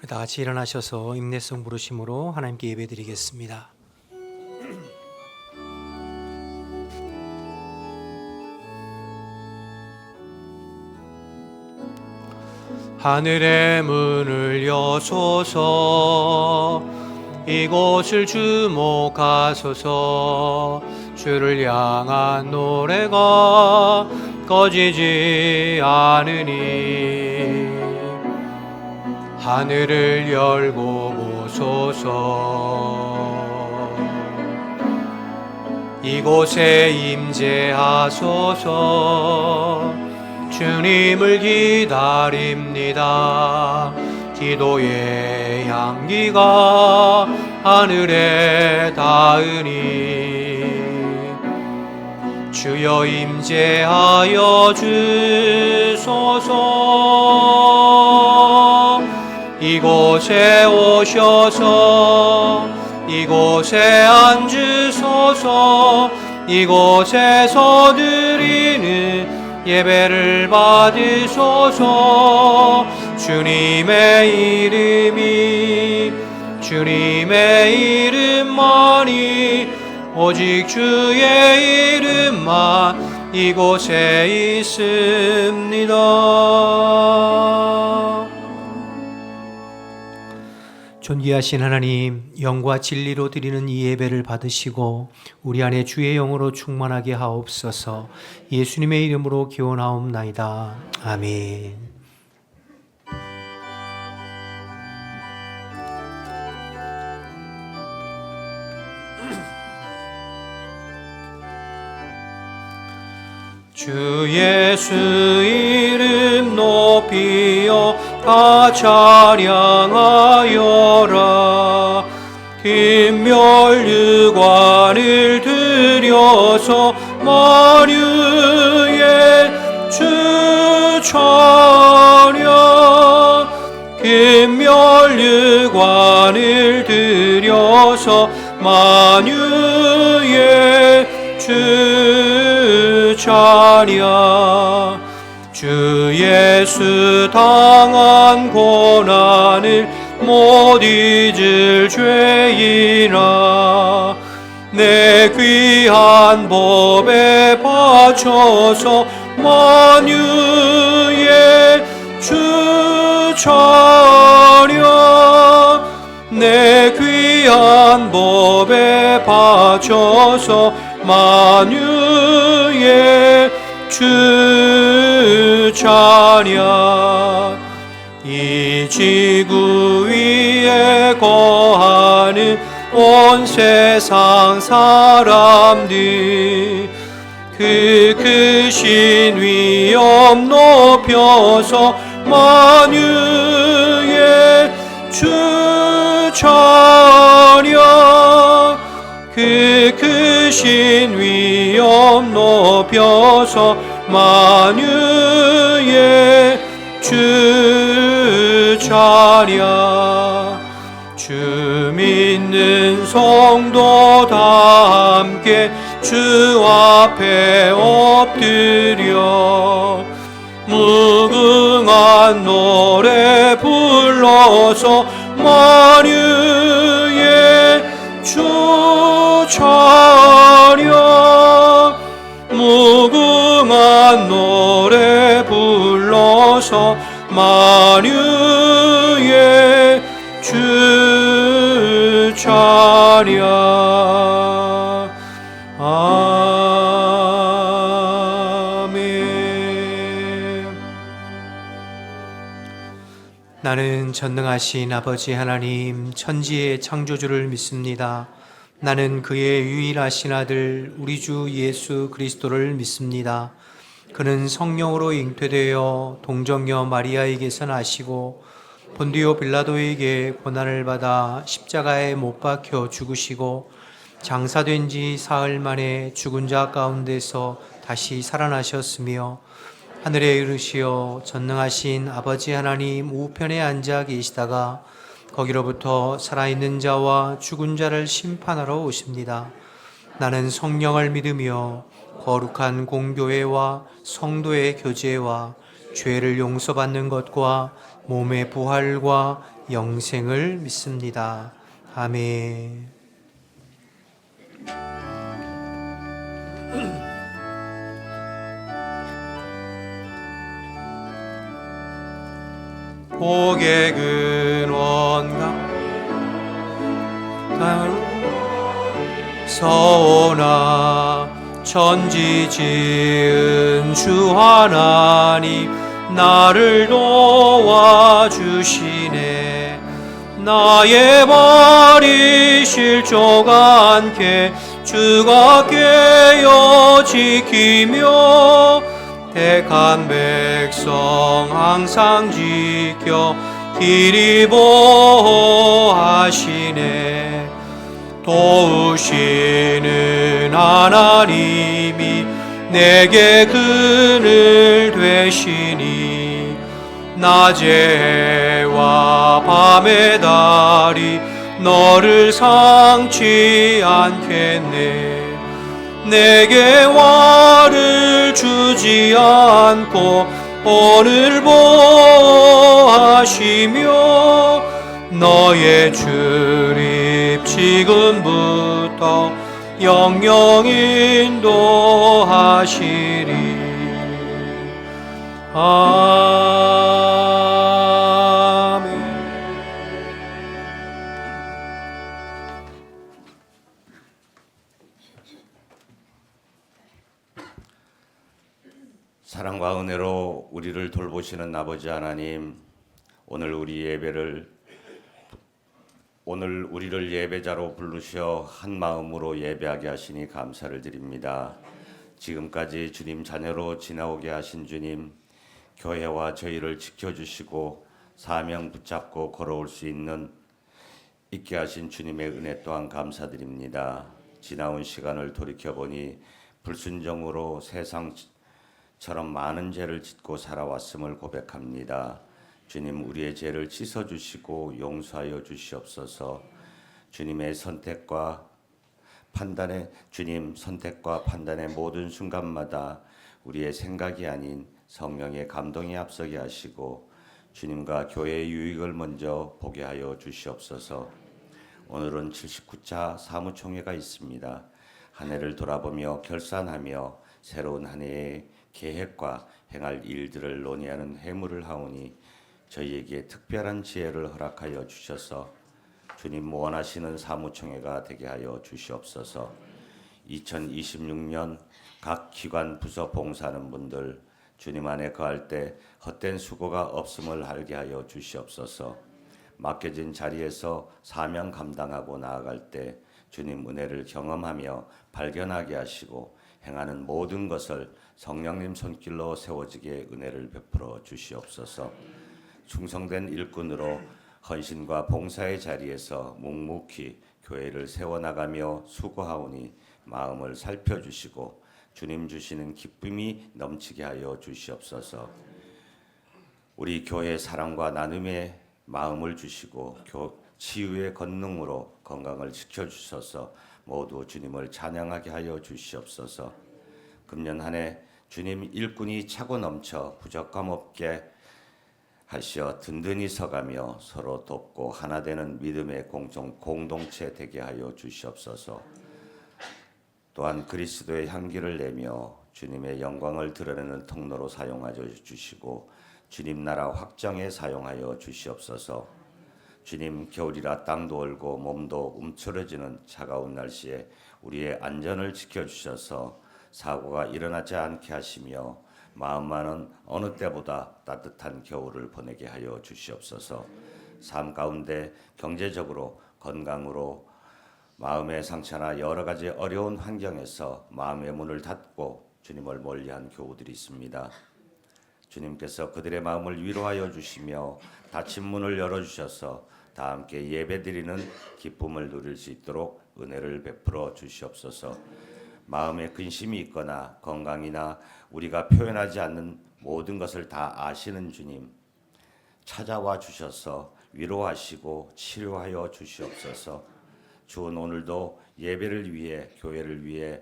우리 다 같이 일어나셔서 인내성 부르심으로 하나님께 예배드리겠습니다. 하늘의 문을 여소서, 이곳을 주목하소서. 주를 향한 노래가 꺼지지 않으니 하늘을 열고 보소서. 이곳에 임재하소서. 주님을 기다립니다. 기도의 향기가 하늘에 닿으니 주여 임재하여 주소서. 이곳에 오셔서 이곳에 앉으소서. 이곳에서 드리는 예배를 받으소서. 주님의 이름만이, 오직 주의 이름만 이곳에 있습니다. 존귀하신 하나님, 영과 진리로 드리는 이 예배를 받으시고 우리 안에 주의 영으로 충만하게 하옵소서. 예수님의 이름으로 기원하옵나이다. 아멘. 주 예수 이름 높이어 다 찬양하여라. 김멸유관을 들여서 만유의 주 찬양. 김멸유관을 들여서 만유의 주 찬양. 주 예수 당한 고난을 못 잊을 죄인아, 내 귀한 법에 바쳐서 만유의 주 찬양. 내 귀한 법에 바쳐서 만유의 주 찬양. 이 지구 위에 거하는 온 세상 사람들, 그 크신 위엄 높여서 만유의 주 찬양. 그 크신 위엄 높여서 만유의 주 찬양. 주 믿는 성도 다 함께 주 앞에 엎드려 무궁한 노래 불러서 만유의 주 찬양. 무궁한 노래 불러서 만유의 주 찬양. 아멘. 나는 전능하신 아버지 하나님, 천지의 창조주를 믿습니다. 나는 그의 유일하신 아들 우리 주 예수 그리스도를 믿습니다. 그는 성령으로 잉태되어 동정녀 마리아에게서 나시고 본디오 빌라도에게 고난을 받아 십자가에 못 박혀 죽으시고 장사된 지 사흘 만에 죽은 자 가운데서 다시 살아나셨으며 하늘에 이르시어 전능하신 아버지 하나님 우편에 앉아 계시다가 거기로부터 살아있는 자와 죽은 자를 심판하러 오십니다. 나는 성령을 믿으며 거룩한 공교회와 성도의 교제와 죄를 용서받는 것과 몸의 부활과 영생을 믿습니다. 아멘. 복의 근원과 서오나 천지 지은 주 하나님 나를 도와주시네. 나의 발이 실족 않게 주가 깨어 지키며 택한 백성 항상 지켜 길이 보호하시네. 도우시는 하나님이 내게 그늘 되시니 낮의 해와 밤의 달이 너를 상치 않겠네. 내게 화를 주지 않고 오늘 보호하시며 너의 출입 지금부터 영영 인도하시리. 아멘. 사랑과 은혜로 우리를 돌보시는 아버지 하나님, 오늘 우리를 예배자로 부르셔 한 마음으로 예배하게 하시니 감사를 드립니다. 지금까지 주님 자녀로 지나오게 하신 주님, 교회와 저희를 지켜주시고 사명 붙잡고 걸어올 수 있게 하신 주님의 은혜 또한 감사드립니다. 지나온 시간을 돌이켜보니 불순종으로 세상처럼 많은 죄를 짓고 살아왔음을 고백합니다. 주님, 우리의 죄를 씻어주시고 용서하여 주시옵소서. 주님의 선택과 판단의 모든 순간마다 우리의 생각이 아닌 성령의 감동이 앞서게 하시고 주님과 교회의 유익을 먼저 보게 하여 주시옵소서. 오늘은 79차 사무총회가 있습니다. 한 해를 돌아보며 결산하며 새로운 한 해의 계획과 행할 일들을 논의하는 회무를 하오니 저희에게 특별한 지혜를 허락하여 주셔서 주님 원하시는 사무총회가 되게 하여 주시옵소서. 2026년 각 기관 부서 봉사하는 분들 주님 안에 거할 때 헛된 수고가 없음을 알게 하여 주시옵소서. 맡겨진 자리에서 사명 감당하고 나아갈 때 주님 은혜를 경험하며 발견하게 하시고 행하는 모든 것을 성령님 손길로 세워지게 은혜를 베풀어 주시옵소서. 충성된 일꾼으로 헌신과 봉사의 자리에서 묵묵히 교회를 세워나가며 수고하오니 마음을 살펴주시고 주님 주시는 기쁨이 넘치게 하여 주시옵소서. 우리 교회 사랑과 나눔의 마음을 주시고 치유의 권능으로 건강을 지켜주셔서 모두 주님을 찬양하게 하여 주시옵소서. 금년 한 해 주님 일꾼이 차고 넘쳐 부족함 없게 하시어 든든히 서가며 서로 돕고 하나 되는 믿음의 공동체 되게 하여 주시옵소서. 또한 그리스도의 향기를 내며 주님의 영광을 드러내는 통로로 사용하여 주시고 주님 나라 확장에 사용하여 주시옵소서. 주님, 겨울이라 땅도 얼고 몸도 움츠러지는 차가운 날씨에 우리의 안전을 지켜주셔서 사고가 일어나지 않게 하시며 마음만은 어느 때보다 따뜻한 겨울을 보내게 하여 주시옵소서. 삶 가운데 경제적으로 건강으로 마음의 상처나 여러 가지 어려운 환경에서 마음의 문을 닫고 주님을 멀리한 교우들이 있습니다. 주님께서 그들의 마음을 위로하여 주시며 닫힌 문을 열어주셔서 다 함께 예배드리는 기쁨을 누릴 수 있도록 은혜를 베풀어 주시옵소서. 마음에 근심이 있거나 건강이나 우리가 표현하지 않는 모든 것을 다 아시는 주님, 찾아와 주셔서 위로하시고 치료하여 주시옵소서. 주은 오늘도 예배를 위해 교회를 위해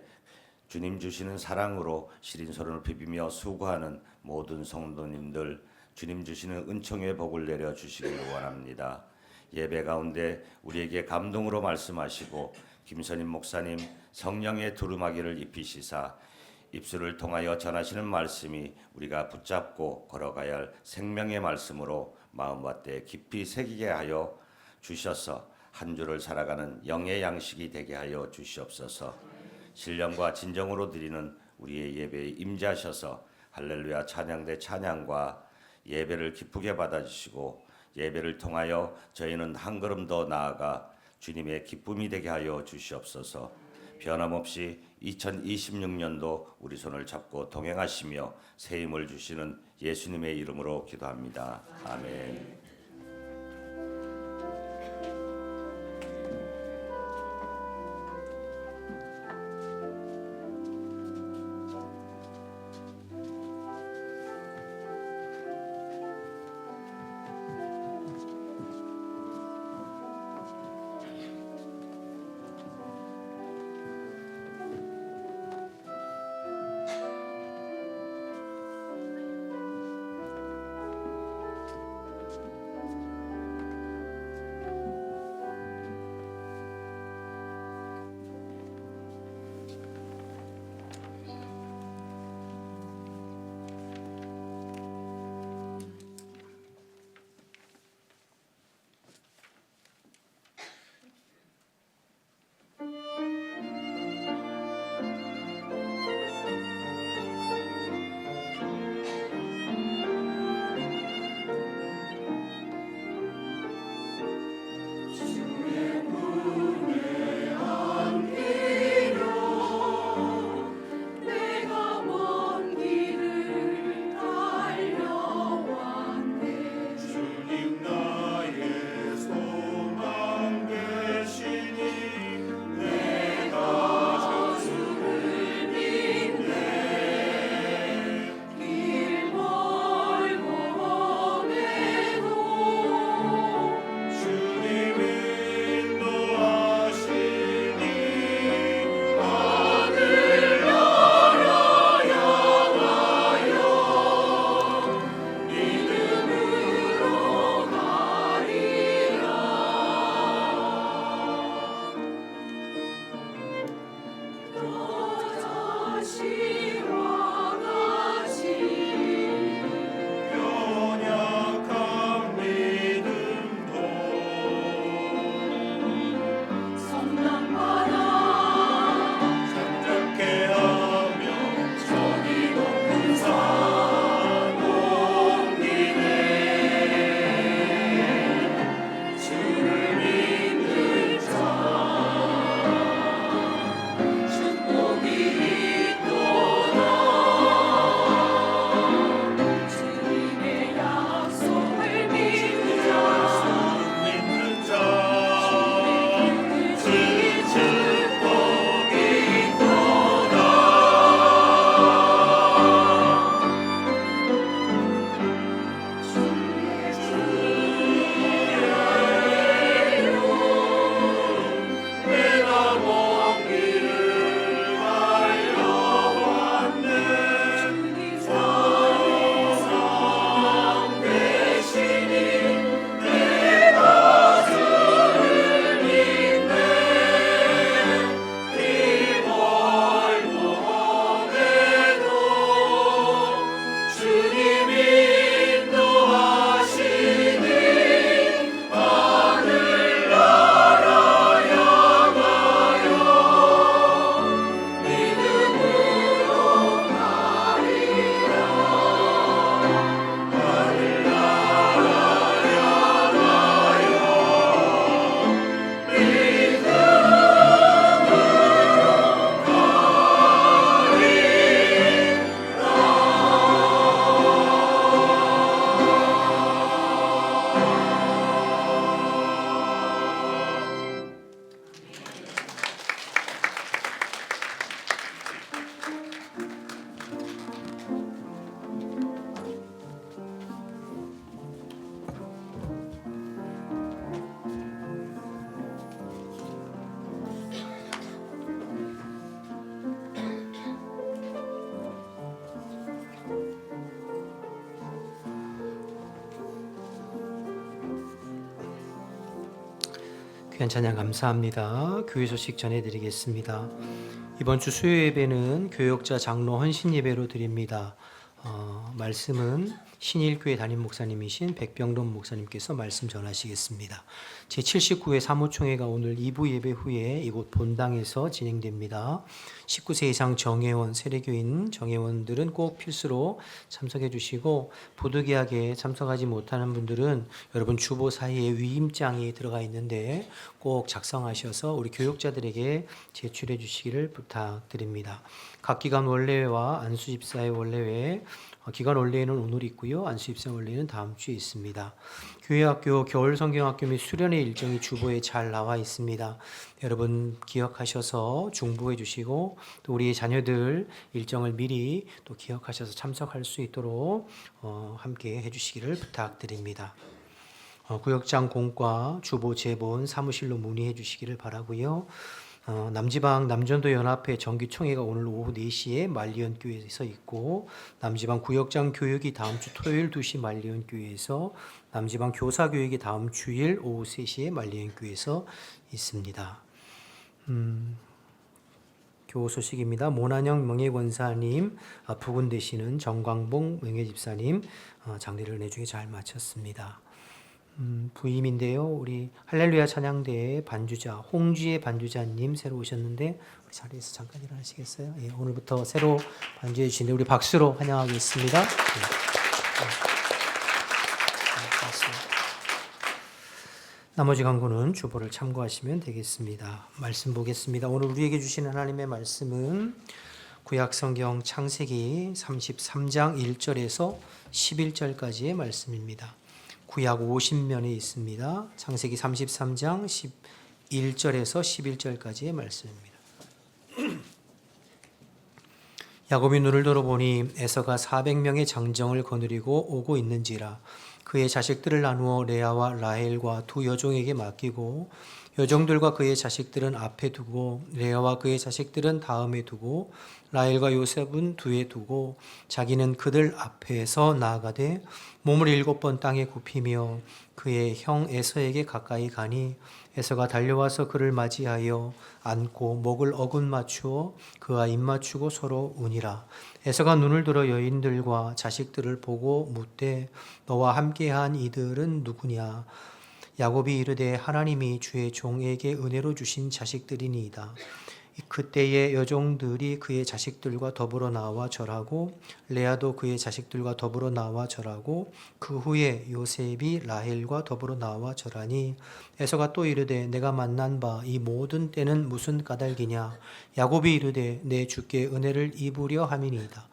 주님 주시는 사랑으로 시린 손을 비비며 수고하는 모든 성도님들 주님 주시는 은총의 복을 내려 주시기를 원합니다. 예배 가운데 우리에게 감동으로 말씀하시고 김선임 목사님 성령의 두루마기를 입히시사 입술을 통하여 전하시는 말씀이 우리가 붙잡고 걸어가야 할 생명의 말씀으로 마음밭에 깊이 새기게 하여 주셔서 한 주를 살아가는 영의 양식이 되게 하여 주시옵소서. 신령과 진정으로 드리는 우리의 예배에 임재하셔서 할렐루야 찬양대 찬양과 예배를 기쁘게 받아주시고 예배를 통하여 저희는 한 걸음 더 나아가 주님의 기쁨이 되게 하여 주시옵소서. 변함없이 2026년도 우리 손을 잡고 동행하시며 새 힘을 주시는 예수님의 이름으로 기도합니다. 아멘. 귀한 찬양 감사합니다. 교회 소식 전해드리겠습니다. 이번 주 수요 예배는 교역자 장로 헌신 예배로 드립니다. 말씀은 신일교회 담임 목사님이신 백병돈 목사님께서 말씀 전하시겠습니다. 제79회 사무총회가 오늘 2부 예배 후에 이곳 본당에서 진행됩니다. 19세 이상 정회원, 세례교인 정회원들은 꼭 필수로 참석해 주시고 부득이하게 참석하지 못하는 분들은 여러분 주보 사이에 위임장이 들어가 있는데 꼭 작성하셔서 우리 교역자들에게 제출해 주시기를 부탁드립니다. 각 기관 원례회와 안수집사의 원례회, 기관 원례회는 오늘 있고요. 안수집사 원례회는 다음 주에 있습니다. 교회학교, 겨울성경학교 및 수련회 일정이 주보에 잘 나와 있습니다. 여러분 기억하셔서 중보해 주시고 또 우리 자녀들 일정을 미리 또 기억하셔서 참석할 수 있도록 함께 해주시기를 부탁드립니다. 구역장 공과 주보 제본 사무실로 문의해 주시기를 바라고요. 남지방 남전도 연합회 정기총회가 오늘 오후 4시에 만리연교회에서 있고 남지방 구역장 교육이 다음 주 토요일 2시 만리연교회에서 남지방 교사교육이 다음 주일 오후 3시에 만리연교회에서 있습니다. 교우 소식입니다. 모난영 명예권사님 부군 되시는 정광봉 명예집사님 장례를 은혜 중에 잘 마쳤습니다. 부임인데요. 우리 할렐루야 찬양대의 반주자 홍주의 반주자님 새로 오셨는데 우리 자리에서 잠깐 일어나시겠어요? 예, 오늘부터 새로 반주해 주시는데 우리 박수로 환영하겠습니다. 예. 나머지 강구는 주보를 참고하시면 되겠습니다. 말씀 보겠습니다. 오늘 우리에게 주신 하나님의 말씀은 구약성경 창세기 33장 1절에서 11절까지의 말씀입니다. 구약 50면에 있습니다. 창세기 33장 11절에서 11절까지의 말씀입니다. 야곱이 눈을 들어보니 에서가 400명의 장정을 거느리고 오고 있는지라 그의 자식들을 나누어 레아와 라헬과 두 여종에게 맡기고 여종들과 그의 자식들은 앞에 두고 레아와 그의 자식들은 다음에 두고 라헬과 요셉은 뒤에 두고 자기는 그들 앞에서 나아가되 몸을 7번 땅에 굽히며 그의 형 에서에게 가까이 가니 에서가 달려와서 그를 맞이하여 안고 목을 어긋 맞추어 그와 입 맞추고 서로 우니라. 에서가 눈을 들어 여인들과 자식들을 보고 묻되 너와 함께한 이들은 누구냐? 야곱이 이르되 하나님이 주의 종에게 은혜로 주신 자식들이니이다. 그때에 여종들이 그의 자식들과 더불어 나와 절하고 레아도 그의 자식들과 더불어 나와 절하고 그 후에 요셉이 라헬과 더불어 나와 절하니 에서가 또 이르되 내가 만난 바 이 모든 때는 무슨 까닭이냐? 야곱이 이르되 내 주께 은혜를 입으려 함이니이다.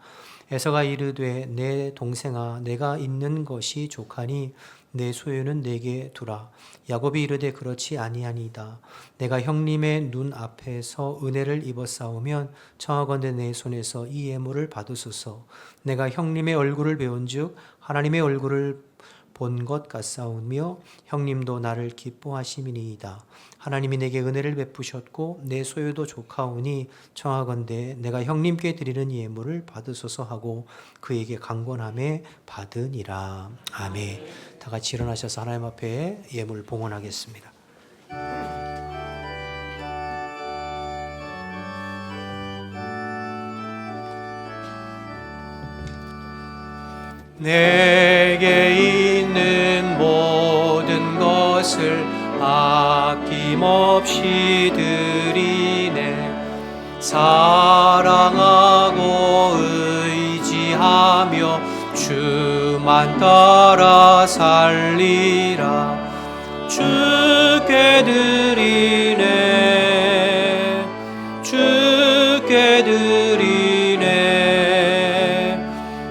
에서가 이르되 내 동생아 내가 있는 것이 족하니 내 소유는 내게 두라. 야곱이 이르되 그렇지 아니하니이다. 내가 형님의 눈 앞에서 은혜를 입었사오면 청하건대 내 손에서 이 예물을 받으소서. 내가 형님의 얼굴을 배운즉 하나님의 얼굴을 본 것 같사오며 형님도 나를 기뻐하심이니이다. 하나님이 내게 은혜를 베푸셨고 내 소유도 족하오니 청하건대 내가 형님께 드리는 예물을 받으소서 하고 그에게 강권함에 받으니라. 아멘. 다 같이 일어나셔서 하나님 앞에 예물 봉헌하겠습니다. 내게 있는 모든 것을 아낌없이 드리네. 사랑하고 의지하며 주만 따라 살리라. 주께 드리네. 주께 드리네.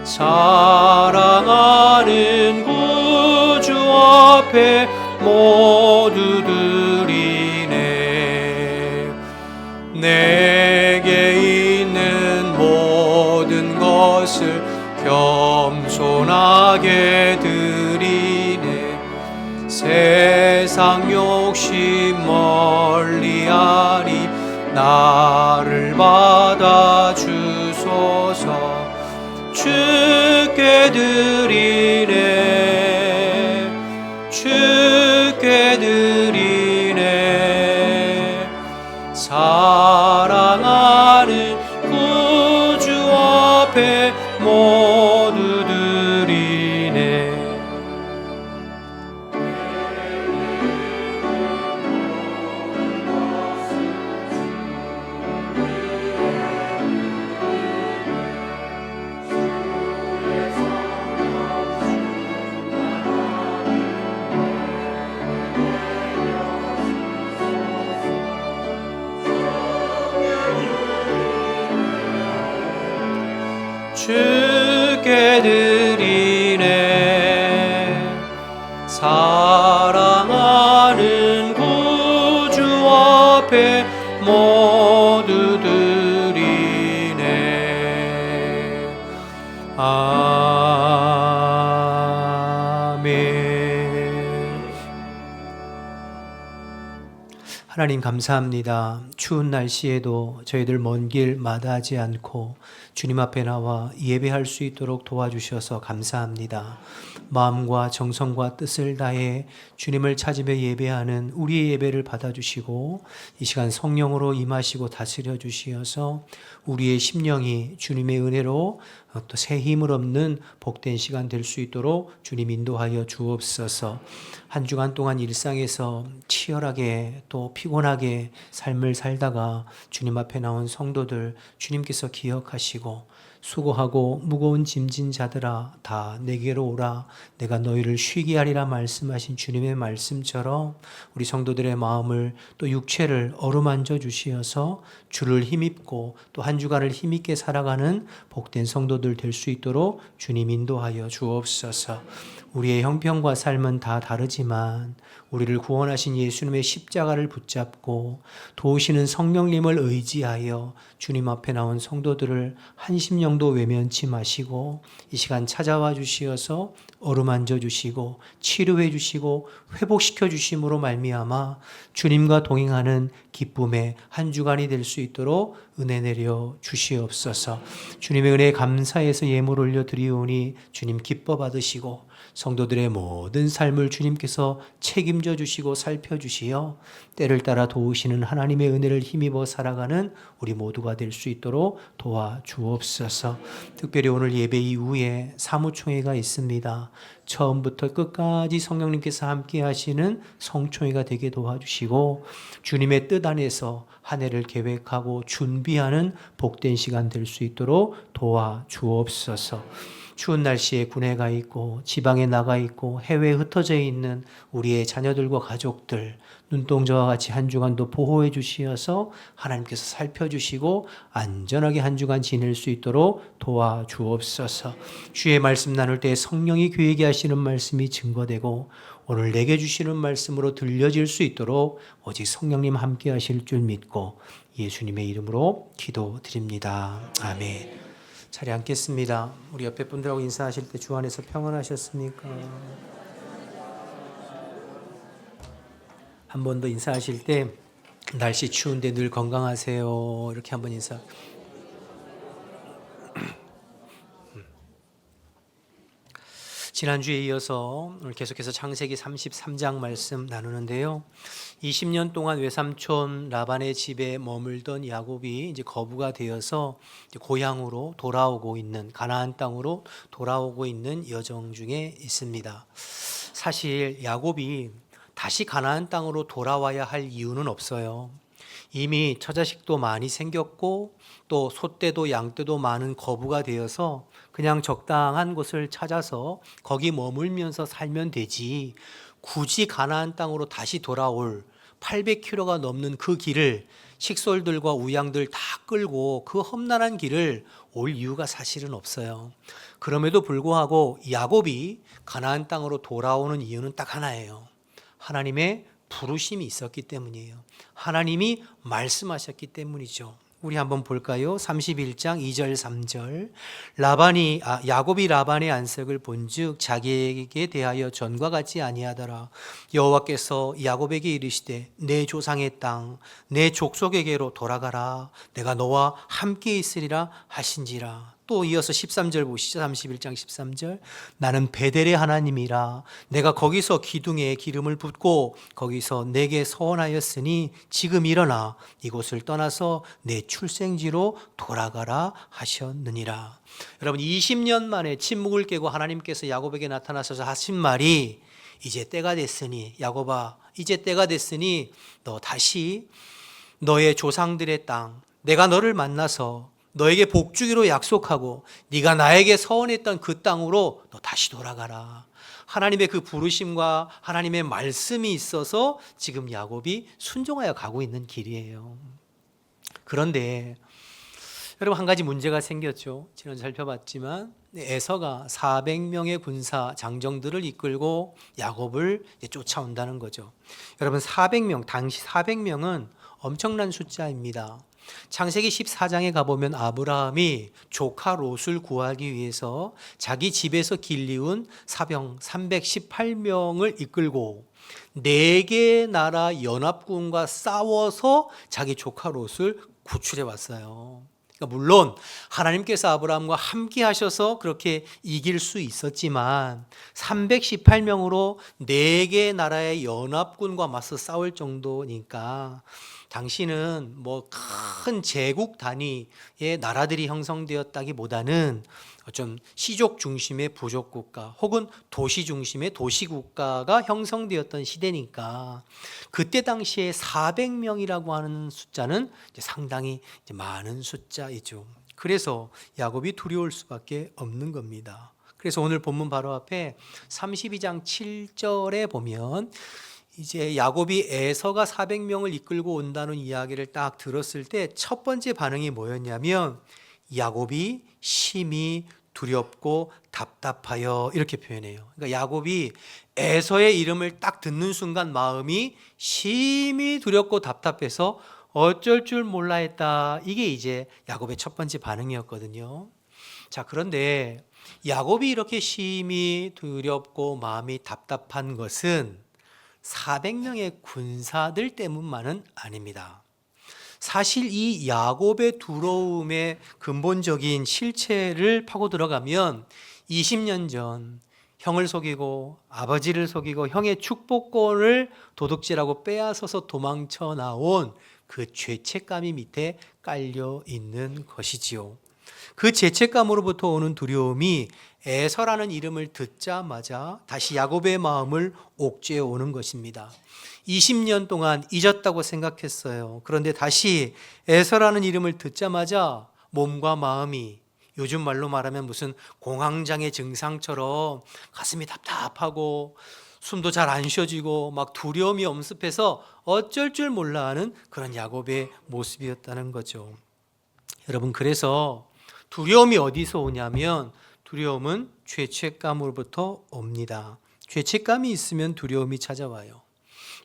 사랑하는 구주 앞에 모두 드리네. 내게 있는 모든 것을 겸손하게 드리네. 세상 욕심 멀리하리 나를 받아 주소서. 주께 드리네. 주께 드리네. 모두 드리네. 주께 드리네. 사랑하는 구주 앞에 모두 드리네. 아멘. 하나님 감사합니다. 추운 날씨에도 저희들 먼 길 마다하지 않고 주님 앞에 나와 예배할 수 있도록 도와주셔서 감사합니다. 마음과 정성과 뜻을 다해 주님을 찾으며 예배하는 우리의 예배를 받아주시고 이 시간 성령으로 임하시고 다스려 주시어서 우리의 심령이 주님의 은혜로 또 새 힘을 얻는 복된 시간 될 수 있도록 주님 인도하여 주옵소서. 한 주간 동안 일상에서 치열하게 또 피곤하게 삶을 살다가 주님 앞에 나온 성도들 주님께서 기억하시고 수고하고 무거운 짐진 자들아 다 내게로 오라 내가 너희를 쉬게 하리라 말씀하신 주님의 말씀처럼 우리 성도들의 마음을 또 육체를 어루만져 주시어서 주를 힘입고 또 한 주간을 힘있게 살아가는 복된 성도들 될 수 있도록 주님 인도하여 주옵소서. 우리의 형편과 삶은 다 다르지만 우리를 구원하신 예수님의 십자가를 붙잡고 도우시는 성령님을 의지하여 주님 앞에 나온 성도들을 한심령도 외면치 마시고 이 시간 찾아와 주시어서 어루만져 주시고 치료해 주시고 회복시켜 주심으로 말미암아 주님과 동행하는 기쁨의 한 주간이 될 수 있도록 은혜 내려 주시옵소서. 주님의 은혜에 감사해서 예물 올려 드리오니 주님 기뻐 받으시고 성도들의 모든 삶을 주님께서 책임져 주시고 살펴주시어 때를 따라 도우시는 하나님의 은혜를 힘입어 살아가는 우리 모두가 될 수 있도록 도와주옵소서. 특별히 오늘 예배 이후에 사무총회가 있습니다. 처음부터 끝까지 성령님께서 함께 하시는 성총회가 되게 도와주시고 주님의 뜻 안에서 한 해를 계획하고 준비하는 복된 시간 될 수 있도록 도와주옵소서. 추운 날씨에 군에 가 있고 지방에 나가 있고 해외에 흩어져 있는 우리의 자녀들과 가족들 눈동자와 같이 한 주간도 보호해 주시어서 하나님께서 살펴주시고 안전하게 한 주간 지낼 수 있도록 도와주옵소서. 주의 말씀 나눌 때 성령이 교회에게 하시는 말씀이 증거되고 오늘 내게 주시는 말씀으로 들려질 수 있도록 오직 성령님 함께 하실 줄 믿고 예수님의 이름으로 기도드립니다. 아멘. 자리에 앉겠습니다. 우리 옆에 분들하고 인사하실 때 주 안에서 평안하셨습니까? 한 번 더 인사하실 때 날씨 추운데 늘 건강하세요. 이렇게 한번 인사. 지난주에 이어서 오늘 계속해서 창세기 33장 말씀 나누는데요. 20년 동안 외삼촌 라반의 집에 머물던 야곱이 이제 거부가 되어서 이제 고향으로 돌아오고 있는 가나안 땅으로 돌아오고 있는 여정 중에 있습니다. 사실 야곱이 다시 가나안 땅으로 돌아와야 할 이유는 없어요. 이미 처자식도 많이 생겼고 또 소떼도 양떼도 많은 거부가 되어서 그냥 적당한 곳을 찾아서 거기 머물면서 살면 되지 굳이 가나안 땅으로 다시 돌아올 800km가 넘는 그 길을 식솔들과 우양들 다 끌고 그 험난한 길을 올 이유가 사실은 없어요. 그럼에도 불구하고 야곱이 가나안 땅으로 돌아오는 이유는 딱 하나예요. 하나님의 부르심이 있었기 때문이에요. 하나님이 말씀하셨기 때문이죠. 우리 한번 볼까요? 31장 2절 3절. 야곱이 라반의 안색을 본즉 자기에게 대하여 전과 같지 아니하더라. 여호와께서 야곱에게 이르시되 내 조상의 땅 내 족속에게로 돌아가라. 내가 너와 함께 있으리라 하신지라. 또 이어서 13절 보시죠. 31장 13절. 나는 베델의 하나님이라 내가 거기서 기둥에 기름을 붓고 거기서 내게 서원하였으니 지금 일어나 이곳을 떠나서 내 출생지로 돌아가라 하셨느니라. 여러분 20년 만에 침묵을 깨고 하나님께서 야곱에게 나타나셔서 하신 말이 이제 때가 됐으니 야곱아 이제 때가 됐으니 너 다시 너의 조상들의 땅 내가 너를 만나서 너에게 복 주기로 약속하고 네가 나에게 서원했던 그 땅으로 너 다시 돌아가라. 하나님의 그 부르심과 하나님의 말씀이 있어서 지금 야곱이 순종하여 가고 있는 길이에요. 그런데 여러분 한 가지 문제가 생겼죠. 지난 살펴봤지만 에서가 400명의 군사 장정들을 이끌고 야곱을 쫓아온다는 거죠. 여러분 400명, 당시 400명은 엄청난 숫자입니다. 창세기 14장에 가보면 아브라함이 조카 롯을 구하기 위해서 자기 집에서 길리운 사병 318명을 이끌고 4개 나라 연합군과 싸워서 자기 조카 롯을 구출해 왔어요. 그러니까 물론 하나님께서 아브라함과 함께 하셔서 그렇게 이길 수 있었지만 318명으로 4개 나라의 연합군과 맞서 싸울 정도니까 당시는 뭐 큰 제국 단위의 나라들이 형성되었다기보다는 좀 시족 중심의 부족 국가 혹은 도시 중심의 도시 국가가 형성되었던 시대니까 그때 당시에 400명이라고 하는 숫자는 상당히 많은 숫자이죠. 그래서 야곱이 두려울 수밖에 없는 겁니다. 그래서 오늘 본문 바로 앞에 32장 7절에 보면 이제 야곱이 에서가 400명을 이끌고 온다는 이야기를 딱 들었을 때 첫 번째 반응이 뭐였냐면 야곱이 심히 두렵고 답답하여 이렇게 표현해요. 그러니까 야곱이 에서의 이름을 딱 듣는 순간 마음이 심히 두렵고 답답해서 어쩔 줄 몰라 했다. 이게 이제 야곱의 첫 번째 반응이었거든요. 자, 그런데 야곱이 이렇게 심히 두렵고 마음이 답답한 것은 400명의 군사들 때문만은 아닙니다. 사실 이 야곱의 두려움의 근본적인 실체를 파고 들어가면 20년 전 형을 속이고 아버지를 속이고 형의 축복권을 도둑질하고 빼앗아서 도망쳐 나온 그 죄책감이 밑에 깔려 있는 것이지요. 그 죄책감으로부터 오는 두려움이 에서라는 이름을 듣자마자 다시 야곱의 마음을 옥죄어 오는 것입니다. 20년 동안 잊었다고 생각했어요. 그런데 다시 에서라는 이름을 듣자마자 몸과 마음이 요즘 말로 말하면 무슨 공황장애 증상처럼 가슴이 답답하고 숨도 잘 안 쉬어지고 막 두려움이 엄습해서 어쩔 줄 몰라 하는 그런 야곱의 모습이었다는 거죠. 여러분, 그래서 두려움이 어디서 오냐면 두려움은 죄책감으로부터 옵니다. 죄책감이 있으면 두려움이 찾아와요.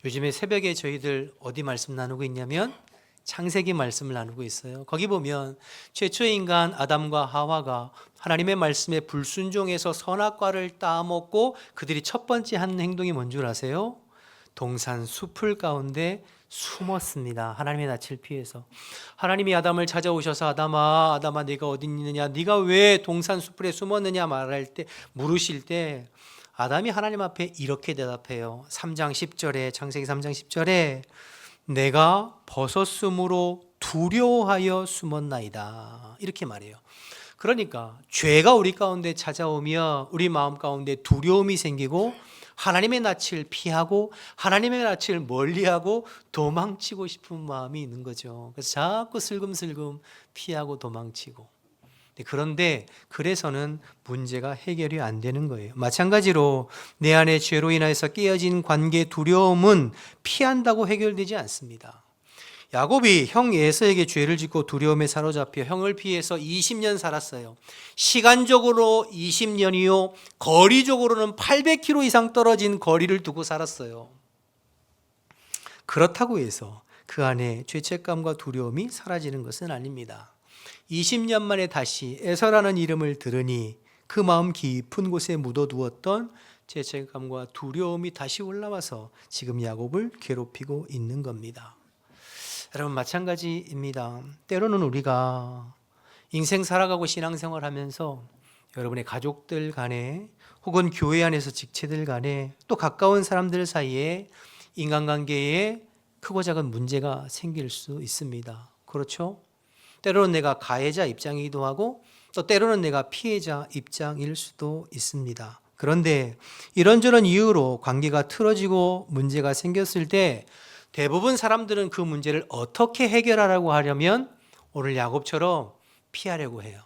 요즘에 새벽에 저희들 어디 말씀 나누고 있냐면 창세기 말씀을 나누고 있어요. 거기 보면 최초의 인간 아담과 하와가 하나님의 말씀에 불순종해서 선악과를 따먹고 그들이 첫 번째 한 행동이 뭔 줄 아세요? 동산 숲을 가운데 숨었습니다. 하나님의 낯을 피해서. 하나님이 아담을 찾아오셔서 아담아 네가 어디 있느냐, 네가 왜 동산 숲에 숨었느냐 물으실 때 아담이 하나님 앞에 이렇게 대답해요. 3장 10절에 창세기 3장 10절에 내가 벗었으므로 두려워하여 숨었나이다. 이렇게 말해요. 그러니까 죄가 우리 가운데 찾아오며 우리 마음 가운데 두려움이 생기고 하나님의 낯을 피하고 하나님의 낯을 멀리하고 도망치고 싶은 마음이 있는 거죠. 그래서 자꾸 슬금슬금 피하고 도망치고. 그런데 그래서는 문제가 해결이 안 되는 거예요. 마찬가지로 내 안에 죄로 인해서 깨어진 관계 두려움은 피한다고 해결되지 않습니다. 야곱이 형 에서에게 죄를 짓고 두려움에 사로잡혀 형을 피해서 20년 살았어요. 시간적으로 20년이요. 거리적으로는 800km 이상 떨어진 거리를 두고 살았어요. 그렇다고 해서 그 안에 죄책감과 두려움이 사라지는 것은 아닙니다. 20년 만에 다시 에서라는 이름을 들으니 그 마음 깊은 곳에 묻어두었던 죄책감과 두려움이 다시 올라와서 지금 야곱을 괴롭히고 있는 겁니다. 여러분, 마찬가지입니다. 때로는 우리가 인생 살아가고 신앙생활 하면서 여러분의 가족들 간에 혹은 교회 안에서 직체들 간에 또 가까운 사람들 사이에 인간관계에 크고 작은 문제가 생길 수 있습니다. 그렇죠? 때로는 내가 가해자 입장이기도 하고 또 때로는 내가 피해자 입장일 수도 있습니다. 그런데 이런저런 이유로 관계가 틀어지고 문제가 생겼을 때 대부분 사람들은 그 문제를 어떻게 해결하라고 하려면 오늘 야곱처럼 피하려고 해요.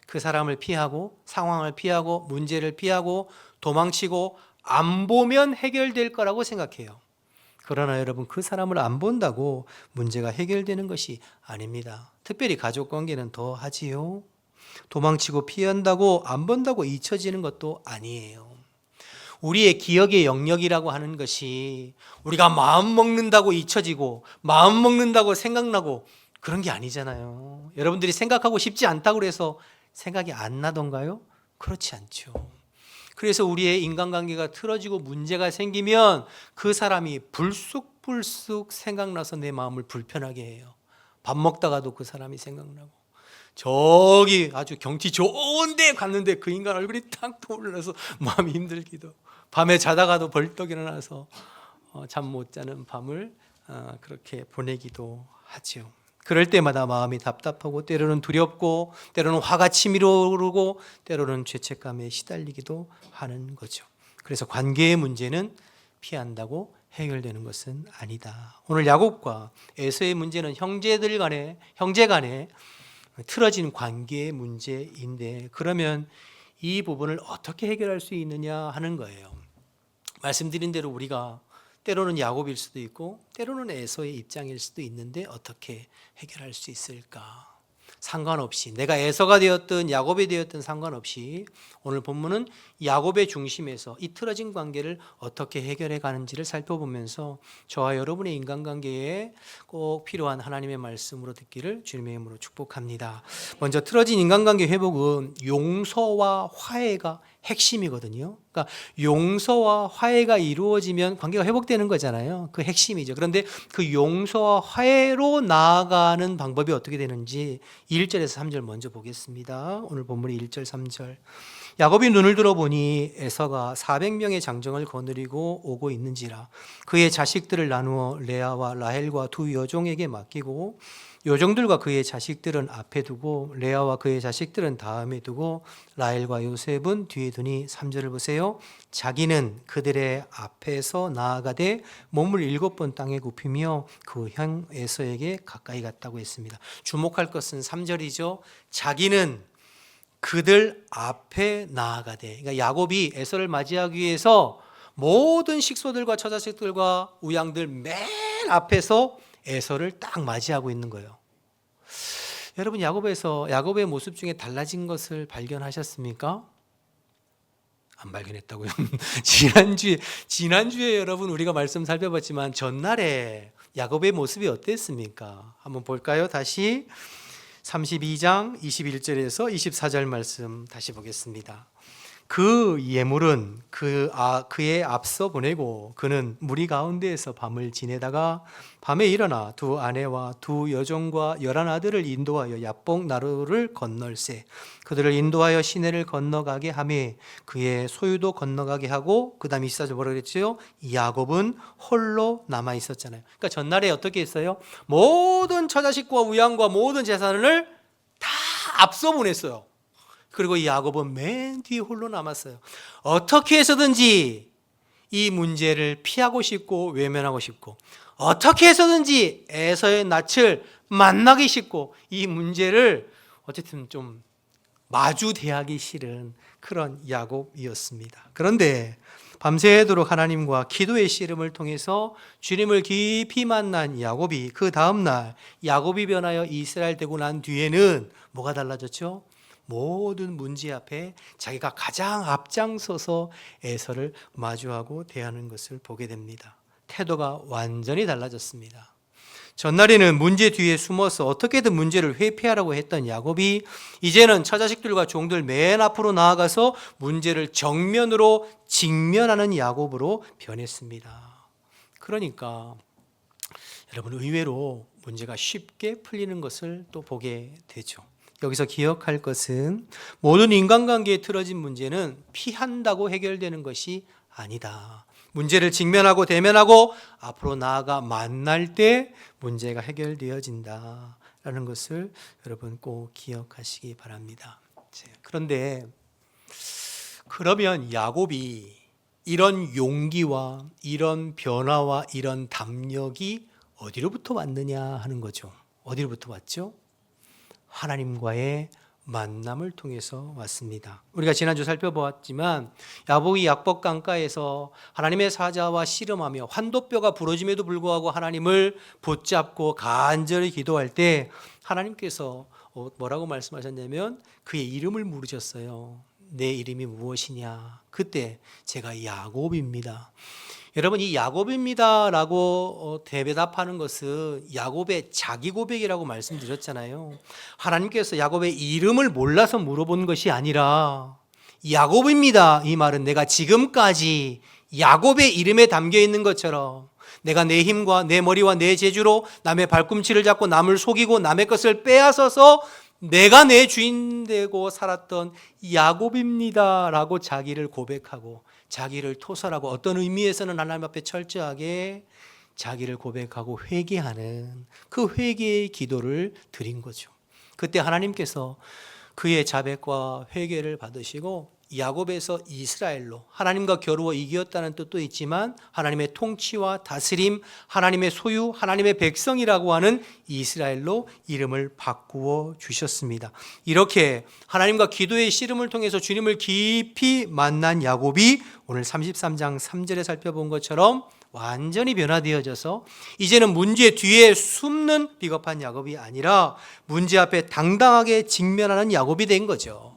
그 사람을 피하고 상황을 피하고 문제를 피하고 도망치고 안 보면 해결될 거라고 생각해요. 그러나 여러분, 그 사람을 안 본다고 문제가 해결되는 것이 아닙니다. 특별히 가족 관계는 더 하지요. 도망치고 피한다고 안 본다고 잊혀지는 것도 아니에요. 우리의 기억의 영역이라고 하는 것이 우리가 마음 먹는다고 잊혀지고 마음 먹는다고 생각나고 그런 게 아니잖아요. 여러분들이 생각하고 싶지 않다고 해서 생각이 안 나던가요? 그렇지 않죠. 그래서 우리의 인간관계가 틀어지고 문제가 생기면 그 사람이 불쑥불쑥 생각나서 내 마음을 불편하게 해요. 밥 먹다가도 그 사람이 생각나고 저기 아주 경치 좋은 데 갔는데 그 인간 얼굴이 딱 떠올라서 마음이 힘들기도, 밤에 자다가도 벌떡 일어나서 잠 못 자는 밤을 그렇게 보내기도 하죠. 그럴 때마다 마음이 답답하고 때로는 두렵고 때로는 화가 치밀어 오르고 때로는 죄책감에 시달리기도 하는 거죠. 그래서 관계의 문제는 피한다고 해결되는 것은 아니다. 오늘 야곱과 에서의 문제는 형제 간에 틀어진 관계의 문제인데, 그러면 이 부분을 어떻게 해결할 수 있느냐 하는 거예요. 말씀드린 대로 우리가 때로는 야곱일 수도 있고 때로는 에서의 입장일 수도 있는데 어떻게 해결할 수 있을까? 상관없이 내가 에서가 되었든 야곱이 되었든 상관없이 오늘 본문은 야곱의 중심에서 이 틀어진 관계를 어떻게 해결해 가는지를 살펴보면서 저와 여러분의 인간관계에 꼭 필요한 하나님의 말씀으로 듣기를 주님의 이름으로 축복합니다. 먼저 틀어진 인간관계 회복은 용서와 화해가 핵심이거든요. 그러니까 용서와 화해가 이루어지면 관계가 회복되는 거잖아요. 그 핵심이죠. 그런데 그 용서와 화해로 나아가는 방법이 어떻게 되는지 1절에서 3절 먼저 보겠습니다. 오늘 본문이 1절 3절. 야곱이 눈을 들어보니 에서가 400명의 장정을 거느리고 오고 있는지라 그의 자식들을 나누어 레아와 라헬과 두 여종에게 맡기고 여종들과 그의 자식들은 앞에 두고 레아와 그의 자식들은 다음에 두고 라헬과 요셉은 뒤에 두니 3절을 보세요. 자기는 그들의 앞에서 나아가되 몸을 7번 땅에 굽히며 그 형 에서에게 가까이 갔다고 했습니다. 주목할 것은 3절이죠. 자기는 그들 앞에 나아가되, 그러니까 야곱이 에서를 맞이하기 위해서 모든 식소들과 처자식들과 우양들 맨 앞에서 에서를 딱 맞이하고 있는 거예요. 여러분, 야곱의 모습 중에 달라진 것을 발견하셨습니까? 안 발견했다고요? 지난주에 여러분 우리가 말씀 살펴봤지만 전날에 야곱의 모습이 어땠습니까? 한번 볼까요? 다시 32장 21절에서 24절 말씀 다시 보겠습니다. 그 예물은 그의 앞서 보내고 그는 무리 가운데에서 밤을 지내다가 밤에 일어나 두 아내와 두 여종과 11아들을 인도하여 야복 나루를 건널세 그들을 인도하여 시내를 건너가게 하며 그의 소유도 건너가게 하고, 그 다음 24절 뭐라 그랬죠? 야곱은 홀로 남아 있었잖아요. 그러니까 전날에 어떻게 했어요? 모든 처자식과 우양과 모든 재산을 다 앞서 보냈어요. 그리고 이 야곱은 맨 뒤에 홀로 남았어요. 어떻게 해서든지 이 문제를 피하고 싶고 외면하고 싶고, 어떻게 해서든지 에서의 낯을 만나기 싫고, 이 문제를 어쨌든 좀 마주 대하기 싫은 그런 야곱이었습니다. 그런데 밤새도록 하나님과 기도의 씨름을 통해서 주님을 깊이 만난 야곱이, 그 다음날 야곱이 변하여 이스라엘 되고 난 뒤에는 뭐가 달라졌죠? 모든 문제 앞에 자기가 가장 앞장서서 에서를 마주하고 대하는 것을 보게 됩니다. 태도가 완전히 달라졌습니다. 전날에는 문제 뒤에 숨어서 어떻게든 문제를 회피하라고 했던 야곱이 이제는 처자식들과 종들 맨 앞으로 나아가서 문제를 정면으로 직면하는 야곱으로 변했습니다. 그러니까 여러분, 의외로 문제가 쉽게 풀리는 것을 또 보게 되죠. 여기서 기억할 것은 모든 인간관계에 틀어진 문제는 피한다고 해결되는 것이 아니다. 문제를 직면하고 대면하고 앞으로 나아가 만날 때 문제가 해결되어진다라는 것을 여러분 꼭 기억하시기 바랍니다. 그런데 그러면 야곱이 이런 용기와 이런 변화와 이런 담력이 어디로부터 왔느냐 하는 거죠. 어디로부터 왔죠? 하나님과의 만남을 통해서 왔습니다. 우리가 지난주 살펴보았지만 야곱이 약복 강가에서 하나님의 사자와 씨름하며 환도뼈가 부러짐에도 불구하고 하나님을 붙잡고 간절히 기도할 때 하나님께서 뭐라고 말씀하셨냐면 그의 이름을 물으셨어요. 내 이름이 무엇이냐? 그때 제가 야곱입니다. 여러분, 이 야곱입니다라고 대답하는 것은 야곱의 자기 고백이라고 말씀드렸잖아요. 하나님께서 야곱의 이름을 몰라서 물어본 것이 아니라 야곱입니다. 이 말은 내가 지금까지 야곱의 이름에 담겨 있는 것처럼 내가 내 힘과 내 머리와 내 재주로 남의 발꿈치를 잡고 남을 속이고 남의 것을 빼앗아서 내가 내 주인 되고 살았던 야곱입니다라고 자기를 고백하고 자기를 토설하고 어떤 의미에서는 하나님 앞에 철저하게 자기를 고백하고 회개하는 그 회개의 기도를 드린 거죠. 그때 하나님께서 그의 자백과 회개를 받으시고 야곱에서 이스라엘로 하나님과 겨루어 이겼다는 뜻도 있지만 하나님의 통치와 다스림, 하나님의 소유, 하나님의 백성이라고 하는 이스라엘로 이름을 바꾸어 주셨습니다. 이렇게 하나님과 기도의 씨름을 통해서 주님을 깊이 만난 야곱이 오늘 33장 3절에 살펴본 것처럼 완전히 변화되어져서 이제는 문제 뒤에 숨는 비겁한 야곱이 아니라 문제 앞에 당당하게 직면하는 야곱이 된 거죠.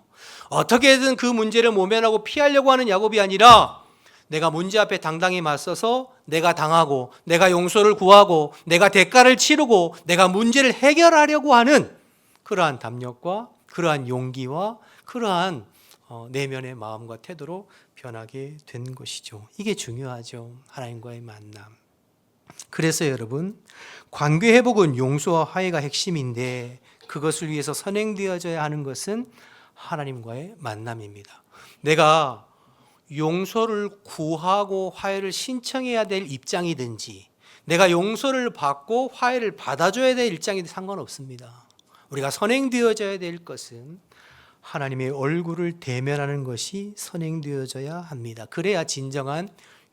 어떻게든 그 문제를 모면하고 피하려고 하는 야곱이 아니라 내가 문제 앞에 당당히 맞서서 내가 당하고 내가 용서를 구하고 내가 대가를 치르고 내가 문제를 해결하려고 하는 그러한 담력과 그러한 용기와 그러한 내면의 마음과 태도로 변하게 된 것이죠. 이게 중요하죠. 하나님과의 만남. 그래서 여러분, 관계 회복은 용서와 화해가 핵심인데 그것을 위해서 선행되어져야 하는 것은 하나님과의 만남입니다. 내가 용서를 구하고 화해를 신청해야 될 입장이든지 내가 용서를 받고 화해를 받아줘야 될 입장이든 상관없습니다. 우리가 선행되어져야 될 것은 하나님의 얼굴을 대면하는 것이 선행되어져야 합니다. 그래야 진정한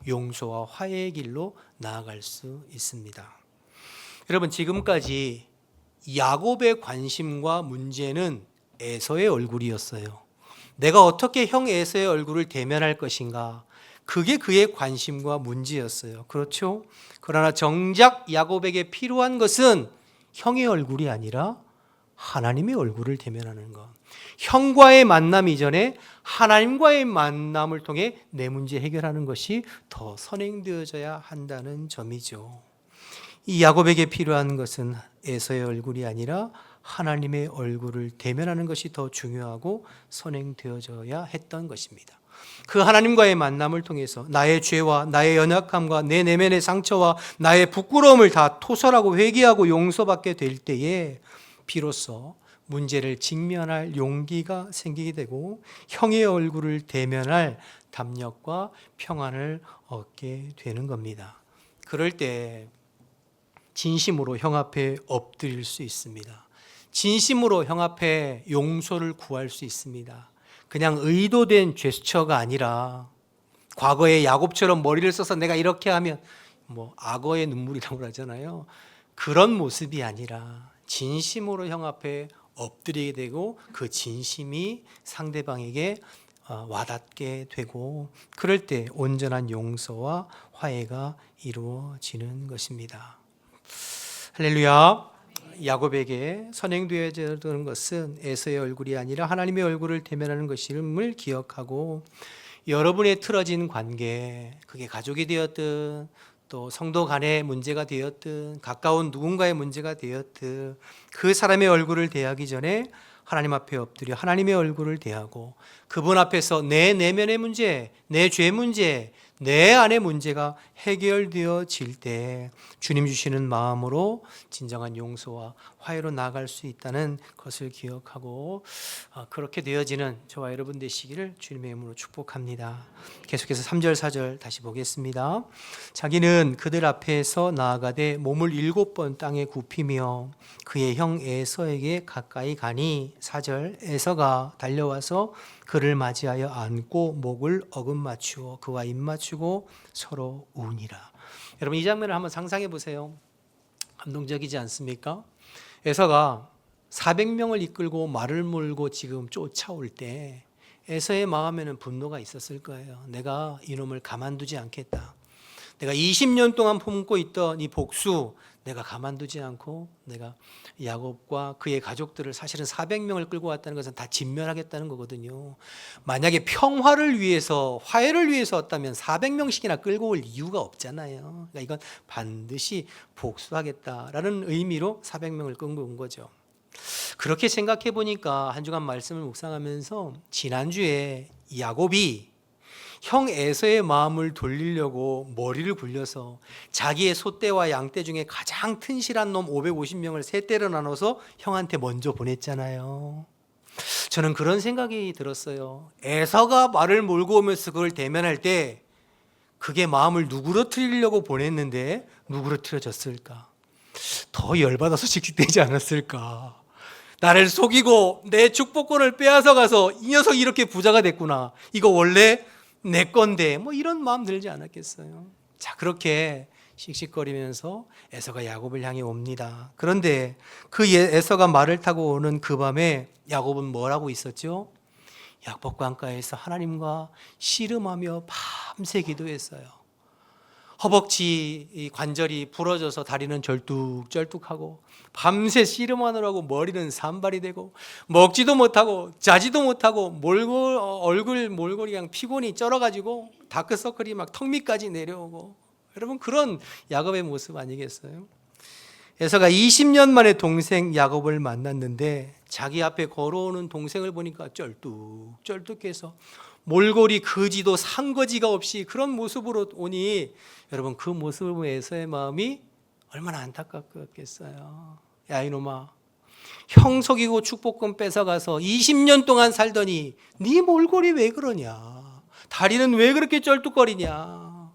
용서와 화해의 길로 나아갈 수 있습니다. 여러분, 지금까지 야곱의 관심과 문제는 에서의 얼굴이었어요. 내가 어떻게 형 에서의 얼굴을 대면할 것인가? 그게 그의 관심과 문제였어요. 그렇죠? 그러나 정작 야곱에게 필요한 것은 형의 얼굴이 아니라 하나님의 얼굴을 대면하는 것. 형과의 만남 이전에 하나님과의 만남을 통해 내 문제 해결하는 것이 더 선행되어져야 한다는 점이죠. 이 야곱에게 필요한 것은 에서의 얼굴이 아니라 하나님의 얼굴을 대면하는 것이 더 중요하고 선행되어져야 했던 것입니다. 그 하나님과의 만남을 통해서 나의 죄와 나의 연약함과 내 내면의 상처와 나의 부끄러움을 다 토설하고 회개하고 용서받게 될 때에 비로소 문제를 직면할 용기가 생기게 되고 형의 얼굴을 대면할 담력과 평안을 얻게 되는 겁니다. 그럴 때 진심으로 형 앞에 엎드릴 수 있습니다. 진심으로 형 앞에 용서를 구할 수 있습니다. 그냥 의도된 제스처가 아니라 과거에 야곱처럼 머리를 써서 내가 이렇게 하면 악어의 눈물이라고 하잖아요. 그런 모습이 아니라 진심으로 형 앞에 엎드리게 되고 그 진심이 상대방에게 와닿게 되고 그럴 때 온전한 용서와 화해가 이루어지는 것입니다. 할렐루야. 야곱에게 선행되어지는 것은 에서의 얼굴이 아니라 하나님의 얼굴을 대면하는 것임을 기억하고 여러분의 틀어진 관계, 그게 가족이 되었든 또 성도 간의 문제가 되었든 가까운 누군가의 문제가 되었든 그 사람의 얼굴을 대하기 전에 하나님 앞에 엎드려 하나님의 얼굴을 대하고 그분 앞에서 내 내면의 문제, 내 죄 문제, 내 안의 문제가 해결되어질 때 주님 주시는 마음으로 진정한 용서와 화해로 나아갈 수 있다는 것을 기억하고 그렇게 되어지는 저와 여러분 되시기를 주님의 이름으로 축복합니다. 계속해서 3절 4절 다시 보겠습니다. 자기는 그들 앞에서 나아가되 몸을 7번 땅에 굽히며 그의 형 에서에게 가까이 가니 4절 에서가 달려와서 그를 맞이하여 안고 목을 어긋맞추어 그와 입맞추고 서로 우니라. 여러분 이 장면을 한번 상상해 보세요. 감동적이지 않습니까? 에서가 400명을 이끌고 말을 몰고 지금 쫓아올 때 에서의 마음에는 분노가 있었을 거예요. 내가 이놈을 가만두지 않겠다. 내가 20년 동안 품고 있던 이 복수 내가 가만두지 않고 내가 야곱과 그의 가족들을 사실은 400명을 끌고 왔다는 것은 다 진멸하겠다는 거거든요. 만약에 평화를 위해서 화해를 위해서 왔다면 400명씩이나 끌고 올 이유가 없잖아요. 그러니까 이건 반드시 복수하겠다라는 의미로 400명을 끌고 온 거죠. 그렇게 생각해 보니까 한 주간 말씀을 묵상하면서 지난주에 야곱이 형 에서의 마음을 돌리려고 머리를 굴려서 자기의 소떼와 양떼 중에 가장 튼실한 놈 550명을 세 떼로 나눠서 형한테 먼저 보냈잖아요. 저는 그런 생각이 들었어요. 에서가 말을 몰고 오면서 그걸 대면할 때 그게 마음을 누그러뜨리려고 보냈는데 누그러뜨려졌을까? 더 열받아서 직직되지 않았을까? 나를 속이고 내 축복권을 빼앗아 가서 이 녀석이 이렇게 부자가 됐구나. 이거 원래 내 건데 뭐 이런 마음 들지 않았겠어요. 자, 그렇게 씩씩거리면서 에서가 야곱을 향해 옵니다. 그런데 그 에서가 말을 타고 오는 그 밤에 야곱은 뭘 하고 있었죠? 야복 강가에서 하나님과 씨름하며 밤새 기도했어요. 허벅지 관절이 부러져서 다리는 절뚝절뚝하고 밤새 씨름하느라고 머리는 산발이 되고 먹지도 못하고 자지도 못하고 얼굴 몰골이 그냥 피곤이 쩔어가지고 다크서클이 막 턱 밑까지 내려오고 여러분 그런 야곱의 모습 아니겠어요? 에서가 20년 만에 동생 야곱을 만났는데 자기 앞에 걸어오는 동생을 보니까 쩔뚝쩔뚝해서 몰골이 거지도 상거지가 없이 그런 모습으로 오니 여러분 그 모습을 보면 에서의 마음이 얼마나 안타깝겠어요. 야 이놈아, 형 속이고 축복권 뺏어가서 20년 동안 살더니 네 몰골이 왜 그러냐, 다리는 왜 그렇게 쩔뚝거리냐,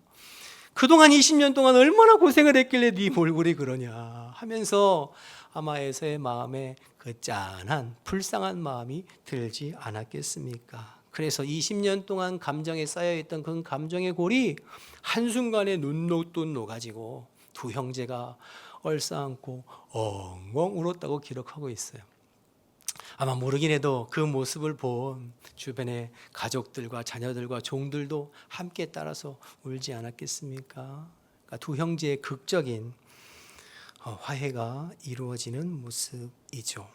그동안 20년 동안 얼마나 고생을 했길래 네 몰골이 그러냐 하면서 아마 에서의 마음에 그 짠한 불쌍한 마음이 들지 않았겠습니까? 그래서 20년 동안 감정에 쌓여있던 그 감정의 골이 한순간에 눈녹듯 녹아지고 두 형제가 얼싸안고 엉엉 울었다고 기록하고 있어요. 아마 모르긴 해도 그 모습을 본 주변의 가족들과 자녀들과 종들도 함께 따라서 울지 않았겠습니까? 그러니까 두 형제의 극적인 화해가 이루어지는 모습이죠.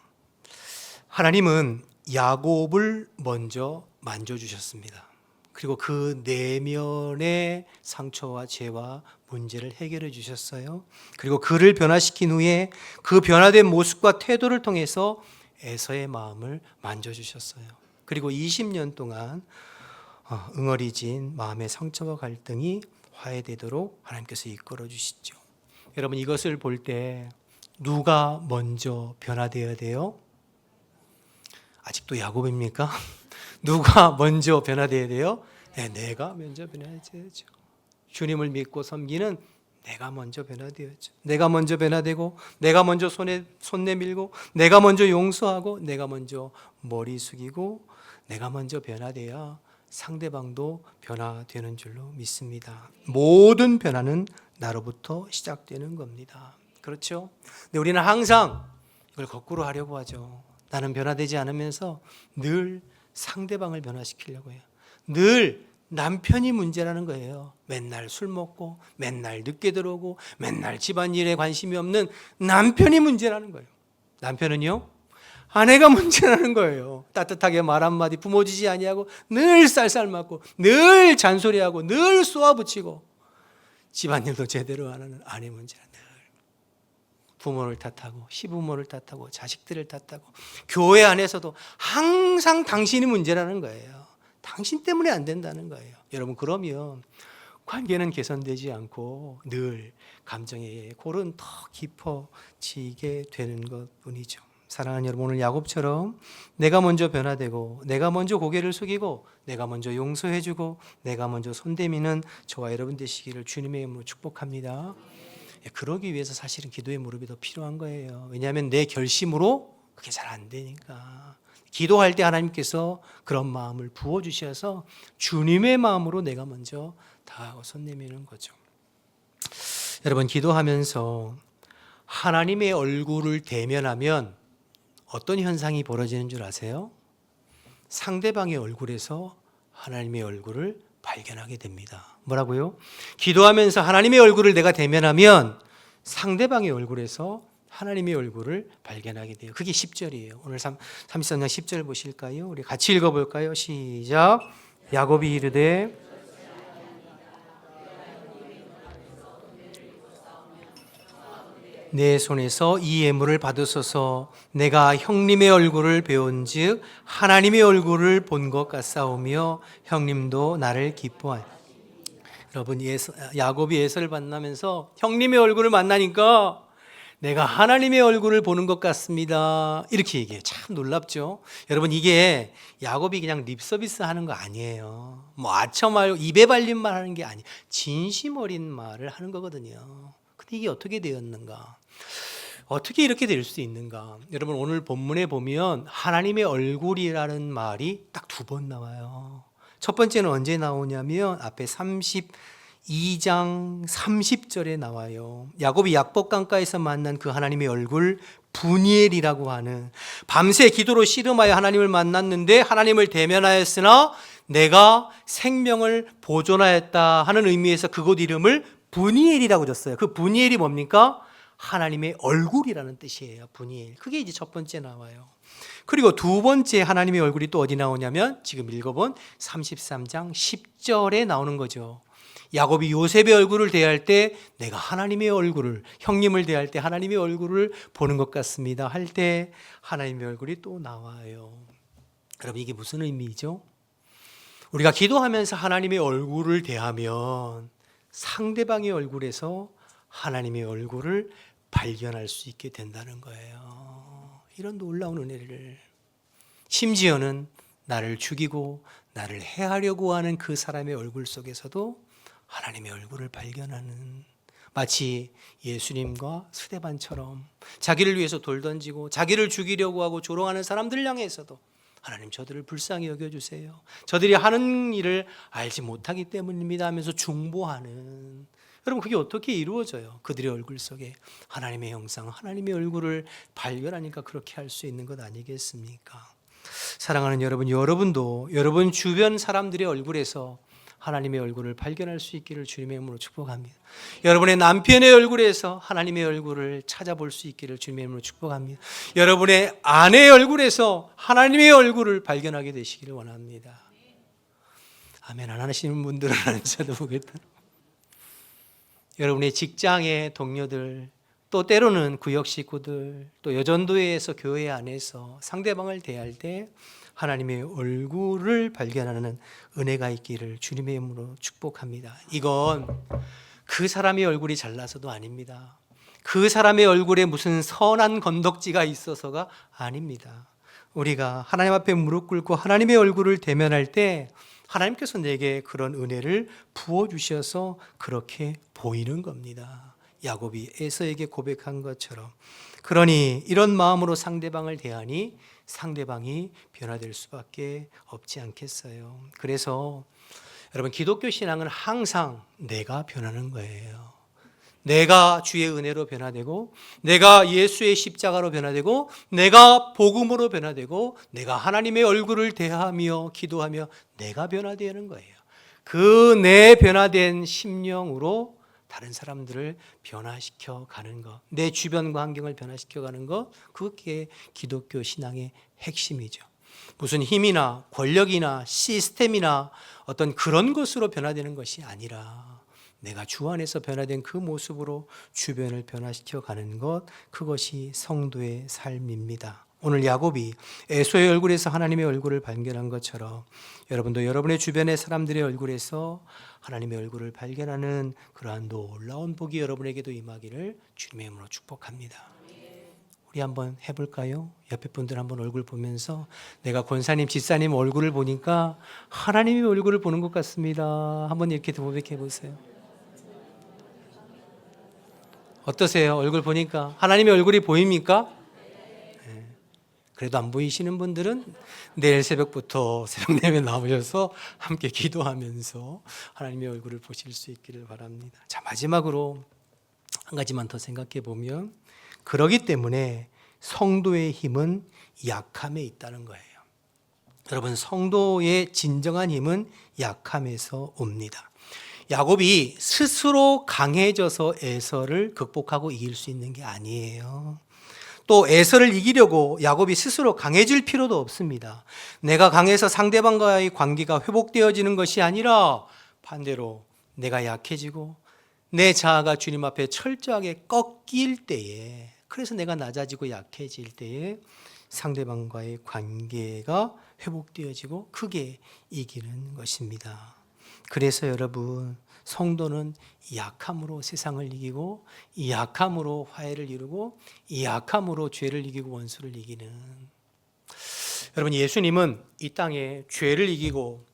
하나님은 야곱을 먼저 만져주셨습니다. 그리고 그 내면의 상처와 죄와 문제를 해결해 주셨어요. 그리고 그를 변화시킨 후에 그 변화된 모습과 태도를 통해서 에서의 마음을 만져주셨어요. 그리고 20년 동안 응어리진 마음의 상처와 갈등이 화해되도록 하나님께서 이끌어 주시죠. 여러분 이것을 볼 때 누가 먼저 변화되어야 돼요? 아직도 야곱입니까? 누가 먼저 변화되어야 돼요? 네, 내가 먼저 변화되어야죠. 주님을 믿고 섬기는 내가 먼저 변화되어야죠. 내가 먼저 변화되고 내가 먼저 손 내밀고 내가 먼저 용서하고 내가 먼저 머리 숙이고 내가 먼저 변화돼야 상대방도 변화되는 줄로 믿습니다. 모든 변화는 나로부터 시작되는 겁니다. 그렇죠? 근데 우리는 항상 이걸 거꾸로 하려고 하죠. 나는 변화되지 않으면서 늘 상대방을 변화시키려고 해요. 늘 남편이 문제라는 거예요. 맨날 술 먹고 맨날 늦게 들어오고 맨날 집안일에 관심이 없는 남편이 문제라는 거예요. 남편은요? 아내가 문제라는 거예요. 따뜻하게 말 한마디 부모지지 아니하고 늘 쌀쌀맞고 늘 잔소리하고 늘 쏘아붙이고 집안일도 제대로 안 하는 아내 문제라. 늘 부모를 탓하고 시부모를 탓하고 자식들을 탓하고 교회 안에서도 항상 당신이 문제라는 거예요. 당신 때문에 안 된다는 거예요. 여러분 그러면 관계는 개선되지 않고 늘 감정의 골은 더 깊어지게 되는 것뿐이죠. 사랑하는 여러분, 오늘 야곱처럼 내가 먼저 변화되고 내가 먼저 고개를 숙이고 내가 먼저 용서해주고 내가 먼저 손대미는 저와 여러분 되시기를 주님의 이름으로 축복합니다. 그러기 위해서 사실은 기도의 무릎이 더 필요한 거예요. 왜냐하면 내 결심으로 그게 잘 안 되니까. 기도할 때 하나님께서 그런 마음을 부어주셔서 주님의 마음으로 내가 먼저 다하고 손 내미는 거죠. 여러분, 기도하면서 하나님의 얼굴을 대면하면 어떤 현상이 벌어지는 줄 아세요? 상대방의 얼굴에서 하나님의 얼굴을 발견하게 됩니다. 뭐라고요? 기도하면서 하나님의 얼굴을 내가 대면하면 상대방의 얼굴에서 하나님의 얼굴을 발견하게 돼요. 그게 10절이에요. 오늘 33장 10절 보실까요? 우리 같이 읽어볼까요? 시작. 야곱이 이르되 내 손에서 이 예물을 받으소서. 내가 형님의 얼굴을 배운즉 하나님의 얼굴을 본 것 같사오며 형님도 나를 기뻐하여. 여러분, 야곱이 에서를 만나면서 형님의 얼굴을 만나니까 내가 하나님의 얼굴을 보는 것 같습니다. 이렇게 얘기해요. 참 놀랍죠? 여러분, 이게 야곱이 그냥 립서비스 하는 거 아니에요. 뭐 아첨하여 입에 발린 말 하는 게 아니에요. 진심 어린 말을 하는 거거든요. 근데 이게 어떻게 되었는가? 어떻게 이렇게 될 수 있는가? 여러분, 오늘 본문에 보면 하나님의 얼굴이라는 말이 딱 2번 나와요. 첫 번째는 언제 나오냐면 앞에 32장 30절에 나와요. 야곱이 약복 강가에서 만난 그 하나님의 얼굴, 분이엘이라고 하는, 밤새 기도로 씨름하여 하나님을 만났는데 하나님을 대면하였으나 내가 생명을 보존하였다 하는 의미에서 그곳 이름을 분이엘이라고 줬어요. 그 분이엘이 뭡니까? 하나님의 얼굴이라는 뜻이에요. 분이엘. 그게 이제 첫 번째 나와요. 그리고 2번째 하나님의 얼굴이 또 어디 나오냐면 지금 읽어본 33장 10절에 나오는 거죠. 야곱이 요셉의 얼굴을 대할 때 내가 하나님의 얼굴을, 형님을 대할 때 하나님의 얼굴을 보는 것 같습니다 할 때 하나님의 얼굴이 또 나와요. 여러분, 이게 무슨 의미죠? 우리가 기도하면서 하나님의 얼굴을 대하면 상대방의 얼굴에서 하나님의 얼굴을 발견할 수 있게 된다는 거예요. 이런 놀라운 은혜를, 심지어는 나를 죽이고 나를 해하려고 하는 그 사람의 얼굴 속에서도 하나님의 얼굴을 발견하는, 마치 예수님과 스데반처럼 자기를 위해서 돌 던지고 자기를 죽이려고 하고 조롱하는 사람들 향해서도 하나님, 저들을 불쌍히 여겨주세요. 저들이 하는 일을 알지 못하기 때문입니다 하면서 중보하는, 여러분, 그게 어떻게 이루어져요? 그들의 얼굴 속에 하나님의 형상, 하나님의 얼굴을 발견하니까 그렇게 할 수 있는 것 아니겠습니까? 사랑하는 여러분, 여러분도 여러분 주변 사람들의 얼굴에서 하나님의 얼굴을 발견할 수 있기를 주님의 이름으로 축복합니다. 여러분의 남편의 얼굴에서 하나님의 얼굴을 찾아볼 수 있기를 주님의 이름으로 축복합니다. 여러분의 아내의 얼굴에서 하나님의 얼굴을 발견하게 되시기를 원합니다. 아멘. 안 하시는 분들은 안 쳐다보겠다. 여러분의 직장의 동료들, 또 때로는 구역 식구들, 또 여전도회에서 교회 안에서 상대방을 대할 때 하나님의 얼굴을 발견하는 은혜가 있기를 주님의 이름으로 축복합니다. 이건 그 사람의 얼굴이 잘나서도 아닙니다. 그 사람의 얼굴에 무슨 선한 건덕지가 있어서가 아닙니다. 우리가 하나님 앞에 무릎 꿇고 하나님의 얼굴을 대면할 때 하나님께서 내게 그런 은혜를 부어주셔서 그렇게 보이는 겁니다. 야곱이 에서에게 고백한 것처럼. 그러니 이런 마음으로 상대방을 대하니 상대방이 변화될 수밖에 없지 않겠어요. 그래서 여러분, 기독교 신앙은 항상 내가 변하는 거예요. 내가 주의 은혜로 변화되고, 내가 예수의 십자가로 변화되고, 내가 복음으로 변화되고, 내가 하나님의 얼굴을 대하며 기도하며 내가 변화되는 거예요. 그 내 변화된 심령으로 다른 사람들을 변화시켜 가는 것, 내 주변과 환경을 변화시켜 가는 것, 그게 기독교 신앙의 핵심이죠. 무슨 힘이나 권력이나 시스템이나 어떤 그런 것으로 변화되는 것이 아니라 내가 주 안에서 변화된 그 모습으로 주변을 변화시켜 가는 것, 그것이 성도의 삶입니다. 오늘 야곱이 에서의 얼굴에서 하나님의 얼굴을 발견한 것처럼 여러분도 여러분의 주변의 사람들의 얼굴에서 하나님의 얼굴을 발견하는 그러한 놀라운 복이 여러분에게도 임하기를 주님의 이름으로 축복합니다. 우리 한번 해볼까요? 옆에 분들 한번 얼굴 보면서 내가 권사님, 집사님 얼굴을 보니까 하나님의 얼굴을 보는 것 같습니다. 한번 이렇게 고백해 보세요. 어떠세요? 얼굴 보니까 하나님의 얼굴이 보입니까? 네. 그래도 안 보이시는 분들은 내일 새벽부터 새벽 내에 나오셔서 함께 기도하면서 하나님의 얼굴을 보실 수 있기를 바랍니다. 자, 마지막으로 한 가지만 더 생각해 보면, 그러기 때문에 성도의 힘은 약함에 있다는 거예요. 여러분, 성도의 진정한 힘은 약함에서 옵니다. 야곱이 스스로 강해져서 에서를 극복하고 이길 수 있는 게 아니에요. 또 에서를 이기려고 야곱이 스스로 강해질 필요도 없습니다. 내가 강해서 상대방과의 관계가 회복되어지는 것이 아니라 반대로 내가 약해지고 내 자아가 주님 앞에 철저하게 꺾일 때에, 그래서 내가 낮아지고 약해질 때에 상대방과의 관계가 회복되어지고 크게 이기는 것입니다. 그래서 여러분, 성도는 약함으로 세상을 이기고, 이 약함으로 화해를 이루고, 이 약함으로 죄를 이기고 원수를 이기는, 여러분, 예수님은 이 땅에 죄를 이기고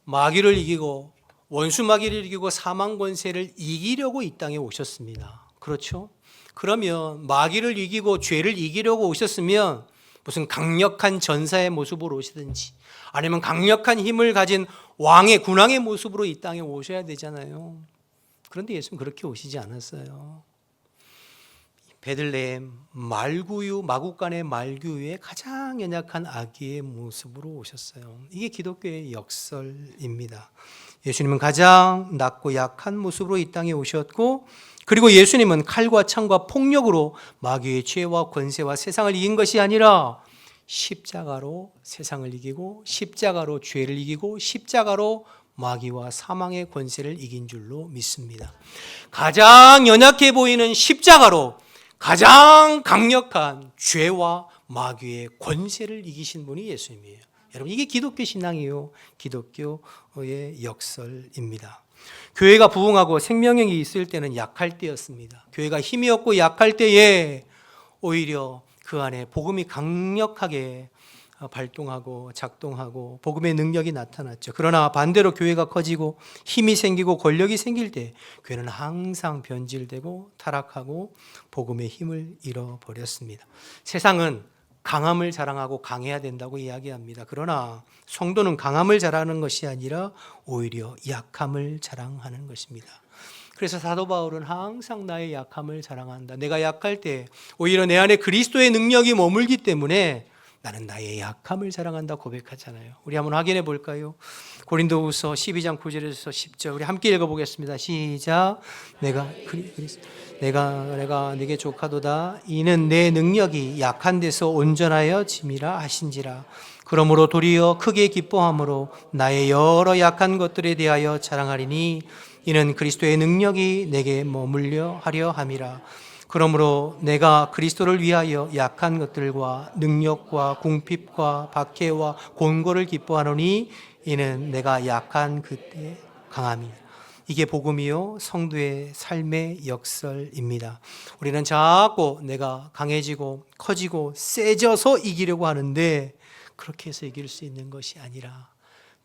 마귀를 이기고 원수 마귀를 이기고 사망 권세를 이기려고 이 땅에 오셨습니다. 그렇죠? 그러면 마귀를 이기고 죄를 이기려고 오셨으면 무슨 강력한 전사의 모습으로 오시든지 아니면 강력한 힘을 가진 왕의 군왕의 모습으로 이 땅에 오셔야 되잖아요. 그런데 예수님 그렇게 오시지 않았어요. 베들레헴 말구유, 마구간의 말구유의 가장 연약한 아기의 모습으로 오셨어요. 이게 기독교의 역설입니다. 예수님은 가장 낮고 약한 모습으로 이 땅에 오셨고, 그리고 예수님은 칼과 창과 폭력으로 마귀의 죄와 권세와 세상을 이긴 것이 아니라 십자가로 세상을 이기고 십자가로 죄를 이기고 십자가로 마귀와 사망의 권세를 이긴 줄로 믿습니다. 가장 연약해 보이는 십자가로 가장 강력한 죄와 마귀의 권세를 이기신 분이 예수님이에요. 여러분, 이게 기독교 신앙이요, 기독교의 역설입니다. 교회가 부흥하고 생명력이 있을 때는 약할 때였습니다. 교회가 힘이 없고 약할 때에 오히려 그 안에 복음이 강력하게 발동하고 작동하고 복음의 능력이 나타났죠. 그러나 반대로 교회가 커지고 힘이 생기고 권력이 생길 때 교회는 항상 변질되고 타락하고 복음의 힘을 잃어버렸습니다. 세상은 강함을 자랑하고 강해야 된다고 이야기합니다. 그러나 성도는 강함을 자랑하는 것이 아니라 오히려 약함을 자랑하는 것입니다. 그래서 사도 바울은 항상 나의 약함을 자랑한다. 내가 약할 때 오히려 내 안에 그리스도의 능력이 머물기 때문에 나는 나의 약함을 자랑한다 고백하잖아요. 우리 한번 확인해 볼까요? 고린도후서 12장 9절에서 10절 우리 함께 읽어보겠습니다. 시작. 내가 네게 족하도다. 이는 내 능력이 약한 데서 온전하여 짐이라 하신지라. 그러므로 도리어 크게 기뻐함으로 나의 여러 약한 것들에 대하여 자랑하리니 이는 그리스도의 능력이 내게 머물려 하려 함이라. 그러므로 내가 그리스도를 위하여 약한 것들과 능력과 궁핍과 박해와 곤고를 기뻐하노니 이는 내가 약한 그때 강함이라. 이게 복음이요 성도의 삶의 역설입니다. 우리는 자꾸 내가 강해지고 커지고 세져서 이기려고 하는데 그렇게 해서 이길 수 있는 것이 아니라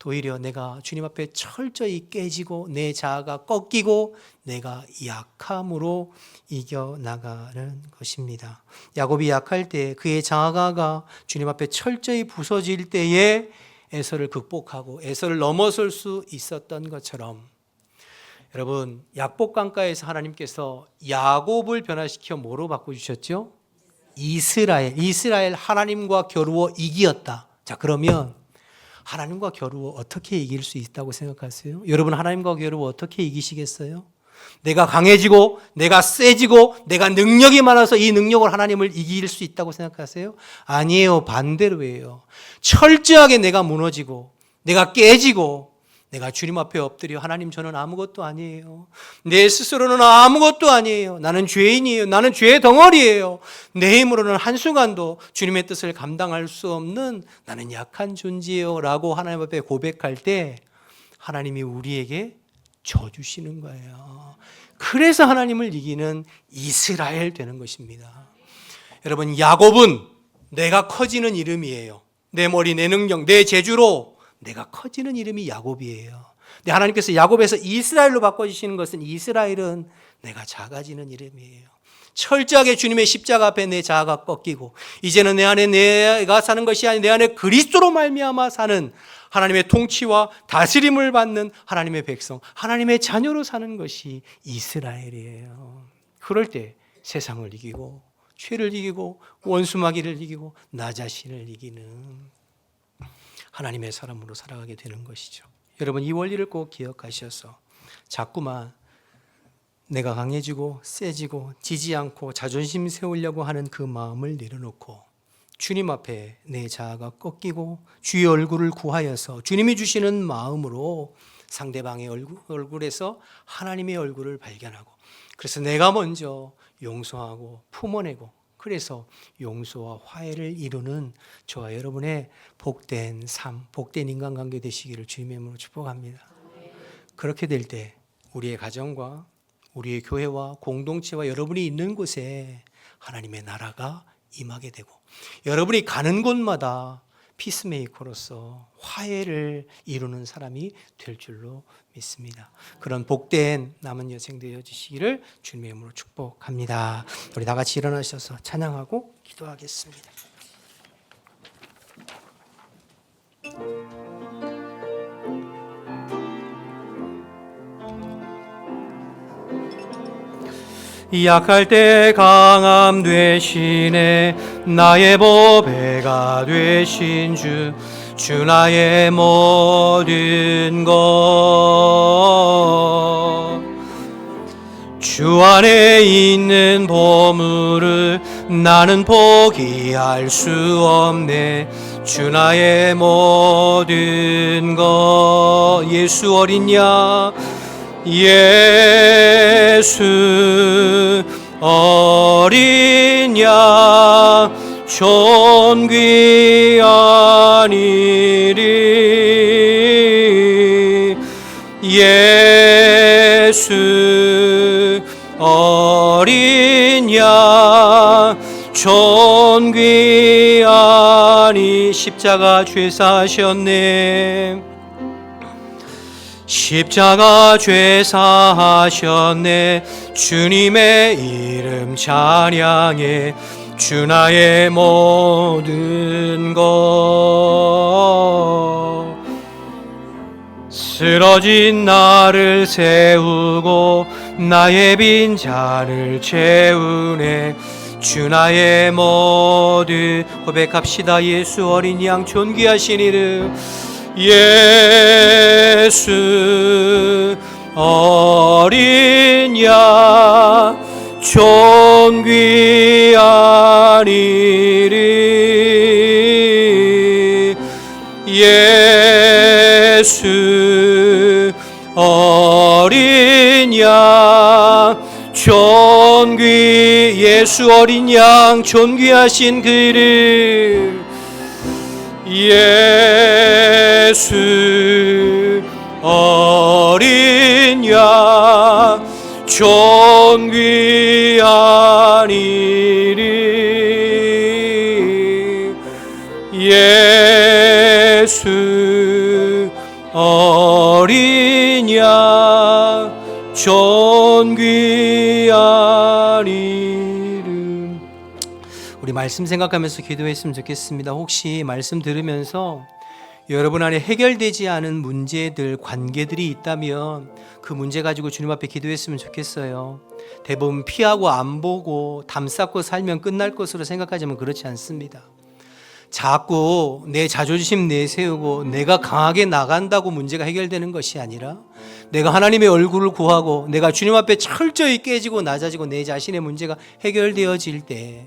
오히려 내가 주님 앞에 철저히 깨지고 내 자아가 꺾이고 내가 약함으로 이겨나가는 것입니다. 야곱이 약할 때 그의 자아가 주님 앞에 철저히 부서질 때에 에서를 극복하고 에서를 넘어설 수 있었던 것처럼 여러분, 약복강가에서 하나님께서 야곱을 변화시켜 뭐로 바꿔주셨죠? 이스라엘 하나님과 겨루어 이기었다. 자, 그러면 하나님과 겨루어 어떻게 이길 수 있다고 생각하세요? 여러분, 하나님과 겨루어 어떻게 이기시겠어요? 내가 강해지고 내가 세지고 내가 능력이 많아서 이 능력을 하나님을 이길 수 있다고 생각하세요? 아니에요. 반대로예요. 철저하게 내가 무너지고 내가 깨지고 내가 주님 앞에 엎드려 하나님 저는 아무것도 아니에요. 내 스스로는 아무것도 아니에요. 나는 죄인이에요. 나는 죄의 덩어리예요. 내 힘으로는 한순간도 주님의 뜻을 감당할 수 없는 나는 약한 존재예요 라고 하나님 앞에 고백할 때 하나님이 우리에게 져주시는 거예요. 그래서 하나님을 이기는 이스라엘 되는 것입니다. 여러분, 야곱은 내가 커지는 이름이에요. 내 머리, 내 능력, 내 재주로 내가 커지는 이름이 야곱이에요. 근데 하나님께서 야곱에서 이스라엘로 바꿔주시는 것은 이스라엘은 내가 작아지는 이름이에요. 철저하게 주님의 십자가 앞에 내 자아가 꺾이고 이제는 내 안에 내가 사는 것이 아니라 내 안에 그리스도로 말미암아 사는 하나님의 통치와 다스림을 받는 하나님의 백성, 하나님의 자녀로 사는 것이 이스라엘이에요. 그럴 때 세상을 이기고 죄를 이기고 원수마귀를 이기고 나 자신을 이기는 하나님의 사람으로 살아가게 되는 것이죠. 여러분, 이 원리를 꼭 기억하셔서 자꾸만 내가 강해지고 세지고 지지 않고 자존심 세우려고 하는 그 마음을 내려놓고 주님 앞에 내 자아가 꺾이고 주의 얼굴을 구하여서 주님이 주시는 마음으로 상대방의 얼굴에서 하나님의 얼굴을 발견하고 그래서 내가 먼저 용서하고 품어내고 그래서 용서와 화해를 이루는 저와 여러분의 복된 삶, 복된 인간관계 되시기를 주님의 이름으로 축복합니다. 그렇게 될 때 우리의 가정과 우리의 교회와 공동체와 여러분이 있는 곳에 하나님의 나라가 임하게 되고 여러분이 가는 곳마다 피스메이커로서 화해를 이루는 사람이 될 줄로 믿습니다. 그런 복된 남은 여생 되어주시기를 주님의 이름으로 축복합니다. 우리 다 같이 일어나셔서 찬양하고 기도하겠습니다. 약할 때 강함 되시네 나의 보배가 되신 주 나의 모든 것 주 안에 있는 보물을 나는 포기할 수 없네 주 나의 모든 것 예수 어린 양 예수 어린 양 존귀한 이리 예수 어린 양 존귀한 이 십자가 죄 사셨네 십자가 죄 사하셨네 주님의 이름 찬양해 주 나의 모든 것 쓰러진 나를 세우고 나의 빈 잔을 채우네 주 나의 모든 고백합시다 예수 어린 양 존귀하신 이름 예수 어린 양 존귀한 이리 예수 어린 양 존귀 예수 어린 양 존귀하신 그 이름 예수 어린 양 존귀한 이리 예수 어린 양 존귀한 이름 우리 말씀 생각하면서 기도했으면 좋겠습니다. 혹시 말씀 들으면서 여러분 안에 해결되지 않은 문제들, 관계들이 있다면 그 문제 가지고 주님 앞에 기도했으면 좋겠어요. 대부분 피하고 안 보고 담쌓고 살면 끝날 것으로 생각하지만 그렇지 않습니다. 자꾸 내 자존심 내세우고 내가 강하게 나간다고 문제가 해결되는 것이 아니라 내가 하나님의 얼굴을 구하고 내가 주님 앞에 철저히 깨지고 낮아지고 내 자신의 문제가 해결되어질 때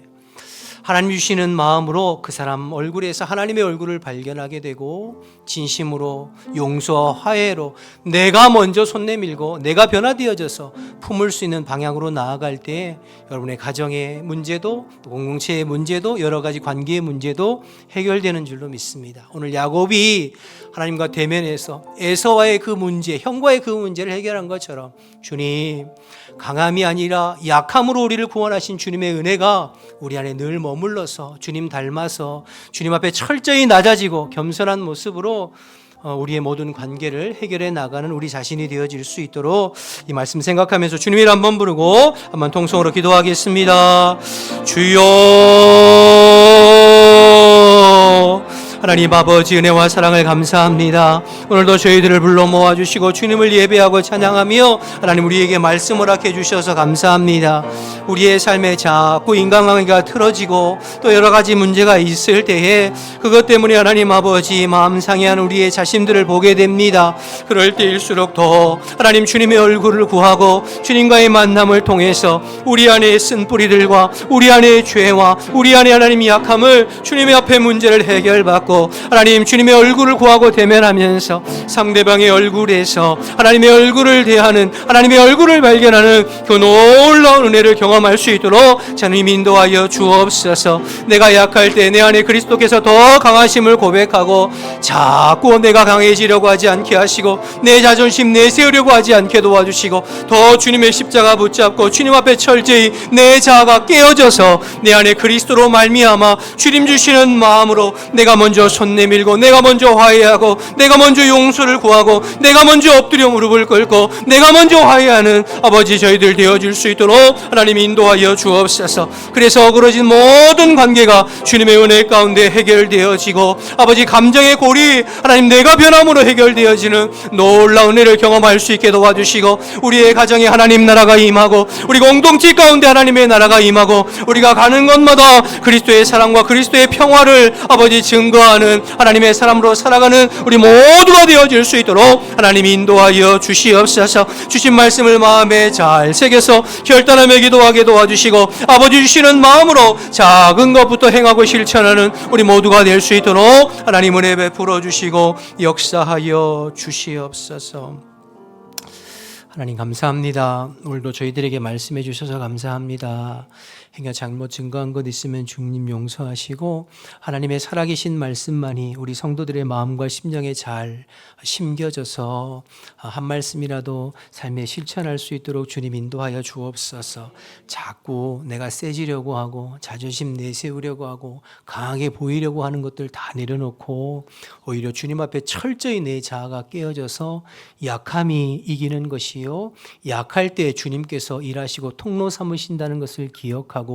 하나님 주시는 마음으로 그 사람 얼굴에서 하나님의 얼굴을 발견하게 되고 진심으로 용서와 화해로 내가 먼저 손 내밀고 내가 변화되어져서 품을 수 있는 방향으로 나아갈 때 여러분의 가정의 문제도 공동체의 문제도 여러 가지 관계의 문제도 해결되는 줄로 믿습니다. 오늘 야곱이 하나님과 대면해서 에서와의 그 문제, 형과의 그 문제를 해결한 것처럼 주님, 강함이 아니라 약함으로 우리를 구원하신 주님의 은혜가 우리 안에 늘 머물러서 주님 닮아서 주님 앞에 철저히 낮아지고 겸손한 모습으로 우리의 모든 관계를 해결해 나가는 우리 자신이 되어질 수 있도록 이 말씀 생각하면서 주님을 한번 부르고 한번 통성으로 기도하겠습니다. 주여, 하나님 아버지 은혜와 사랑을 감사합니다. 오늘도 저희들을 불러 모아주시고 주님을 예배하고 찬양하며 하나님 우리에게 말씀을 허락해 주셔서 감사합니다. 우리의 삶에 자꾸 인간관계가 틀어지고 또 여러 가지 문제가 있을 때에 그것 때문에 하나님 아버지 마음 상해하는 우리의 자신들을 보게 됩니다. 그럴 때일수록 더 하나님 주님의 얼굴을 구하고 주님과의 만남을 통해서 우리 안에 쓴 뿌리들과 우리 안의 죄와 우리 안의 하나님 약함을 주님의 앞에 문제를 해결받고 하나님 주님의 얼굴을 구하고 대면하면서 상대방의 얼굴에서 하나님의 얼굴을 대하는 하나님의 얼굴을 발견하는 그 놀라운 은혜를 경험할 수 있도록 주님 인도하여 주옵소서. 내가 약할 때 내 안에 그리스도께서 더 강하심을 고백하고 자꾸 내가 강해지려고 하지 않게 하시고 내 자존심 내세우려고 하지 않게 도와주시고 더 주님의 십자가 붙잡고 주님 앞에 철저히 내 자아가 깨어져서 내 안에 그리스도로 말미암아 주님 주시는 마음으로 내가 먼저 손 내밀고 내가 먼저 화해하고 내가 먼저 용서를 구하고 내가 먼저 엎드려 무릎을 꿇고 내가 먼저 화해하는 아버지 저희들 되어줄 수 있도록 하나님 인도하여 주옵소서. 그래서 어그러진 모든 관계가 주님의 은혜 가운데 해결되어지고 아버지 감정의 골이 하나님 내가 변함으로 해결되어지는 놀라운 은혜를 경험할 수 있게 도와주시고 우리의 가정에 하나님 나라가 임하고 우리 공동체 가운데 하나님의 나라가 임하고 우리가 가는 곳마다 그리스도의 사랑과 그리스도의 평화를 아버지 증거하는 하나님의 사람으로 살아가는 우리 모두가 되어질 수 있도록 하나님 인도하여 주시옵소서. 주신 말씀을 마음에 잘 새겨서 결단하며 기도하게 도와주시고 아버지 주시는 마음으로 작은 것부터 행하고 실천하는 우리 모두가 될 수 있도록 하나님 은혜 베풀어 주시고 역사하여 주시옵소서. 하나님 감사합니다. 오늘도 저희들에게 말씀해 주셔서 감사합니다. 행여 잘못 증거한 것 있으면 주님 용서하시고 하나님의 살아계신 말씀만이 우리 성도들의 마음과 심령에 잘 심겨져서 한 말씀이라도 삶에 실천할 수 있도록 주님 인도하여 주옵소서. 자꾸 내가 세지려고 하고 자존심 내세우려고 하고 강하게 보이려고 하는 것들 다 내려놓고 오히려 주님 앞에 철저히 내 자아가 깨어져서 약함이 이기는 것이요 약할 때 주님께서 일하시고 통로 삼으신다는 것을 기억하고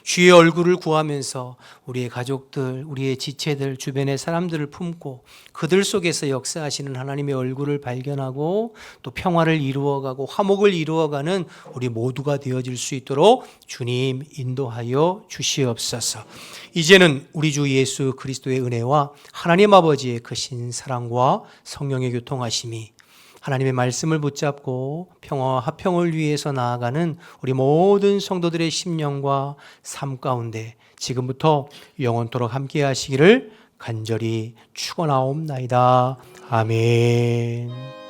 주의 얼굴을 구하면서 우리의 가족들, 우리의 지체들, 주변의 사람들을 품고 그들 속에서 역사하시는 하나님의 얼굴을 발견하고 또 평화를 이루어가고 화목을 이루어가는 우리 모두가 되어질 수 있도록 주님 인도하여 주시옵소서. 이제는 우리 주 예수 그리스도의 은혜와 하나님 아버지의 크신 사랑과 성령의 교통하심이 하나님의 말씀을 붙잡고 평화와 화평을 위해서 나아가는 우리 모든 성도들의 심령과 삶 가운데 지금부터 영원토록 함께 하시기를 간절히 축원하옵나이다. 아멘.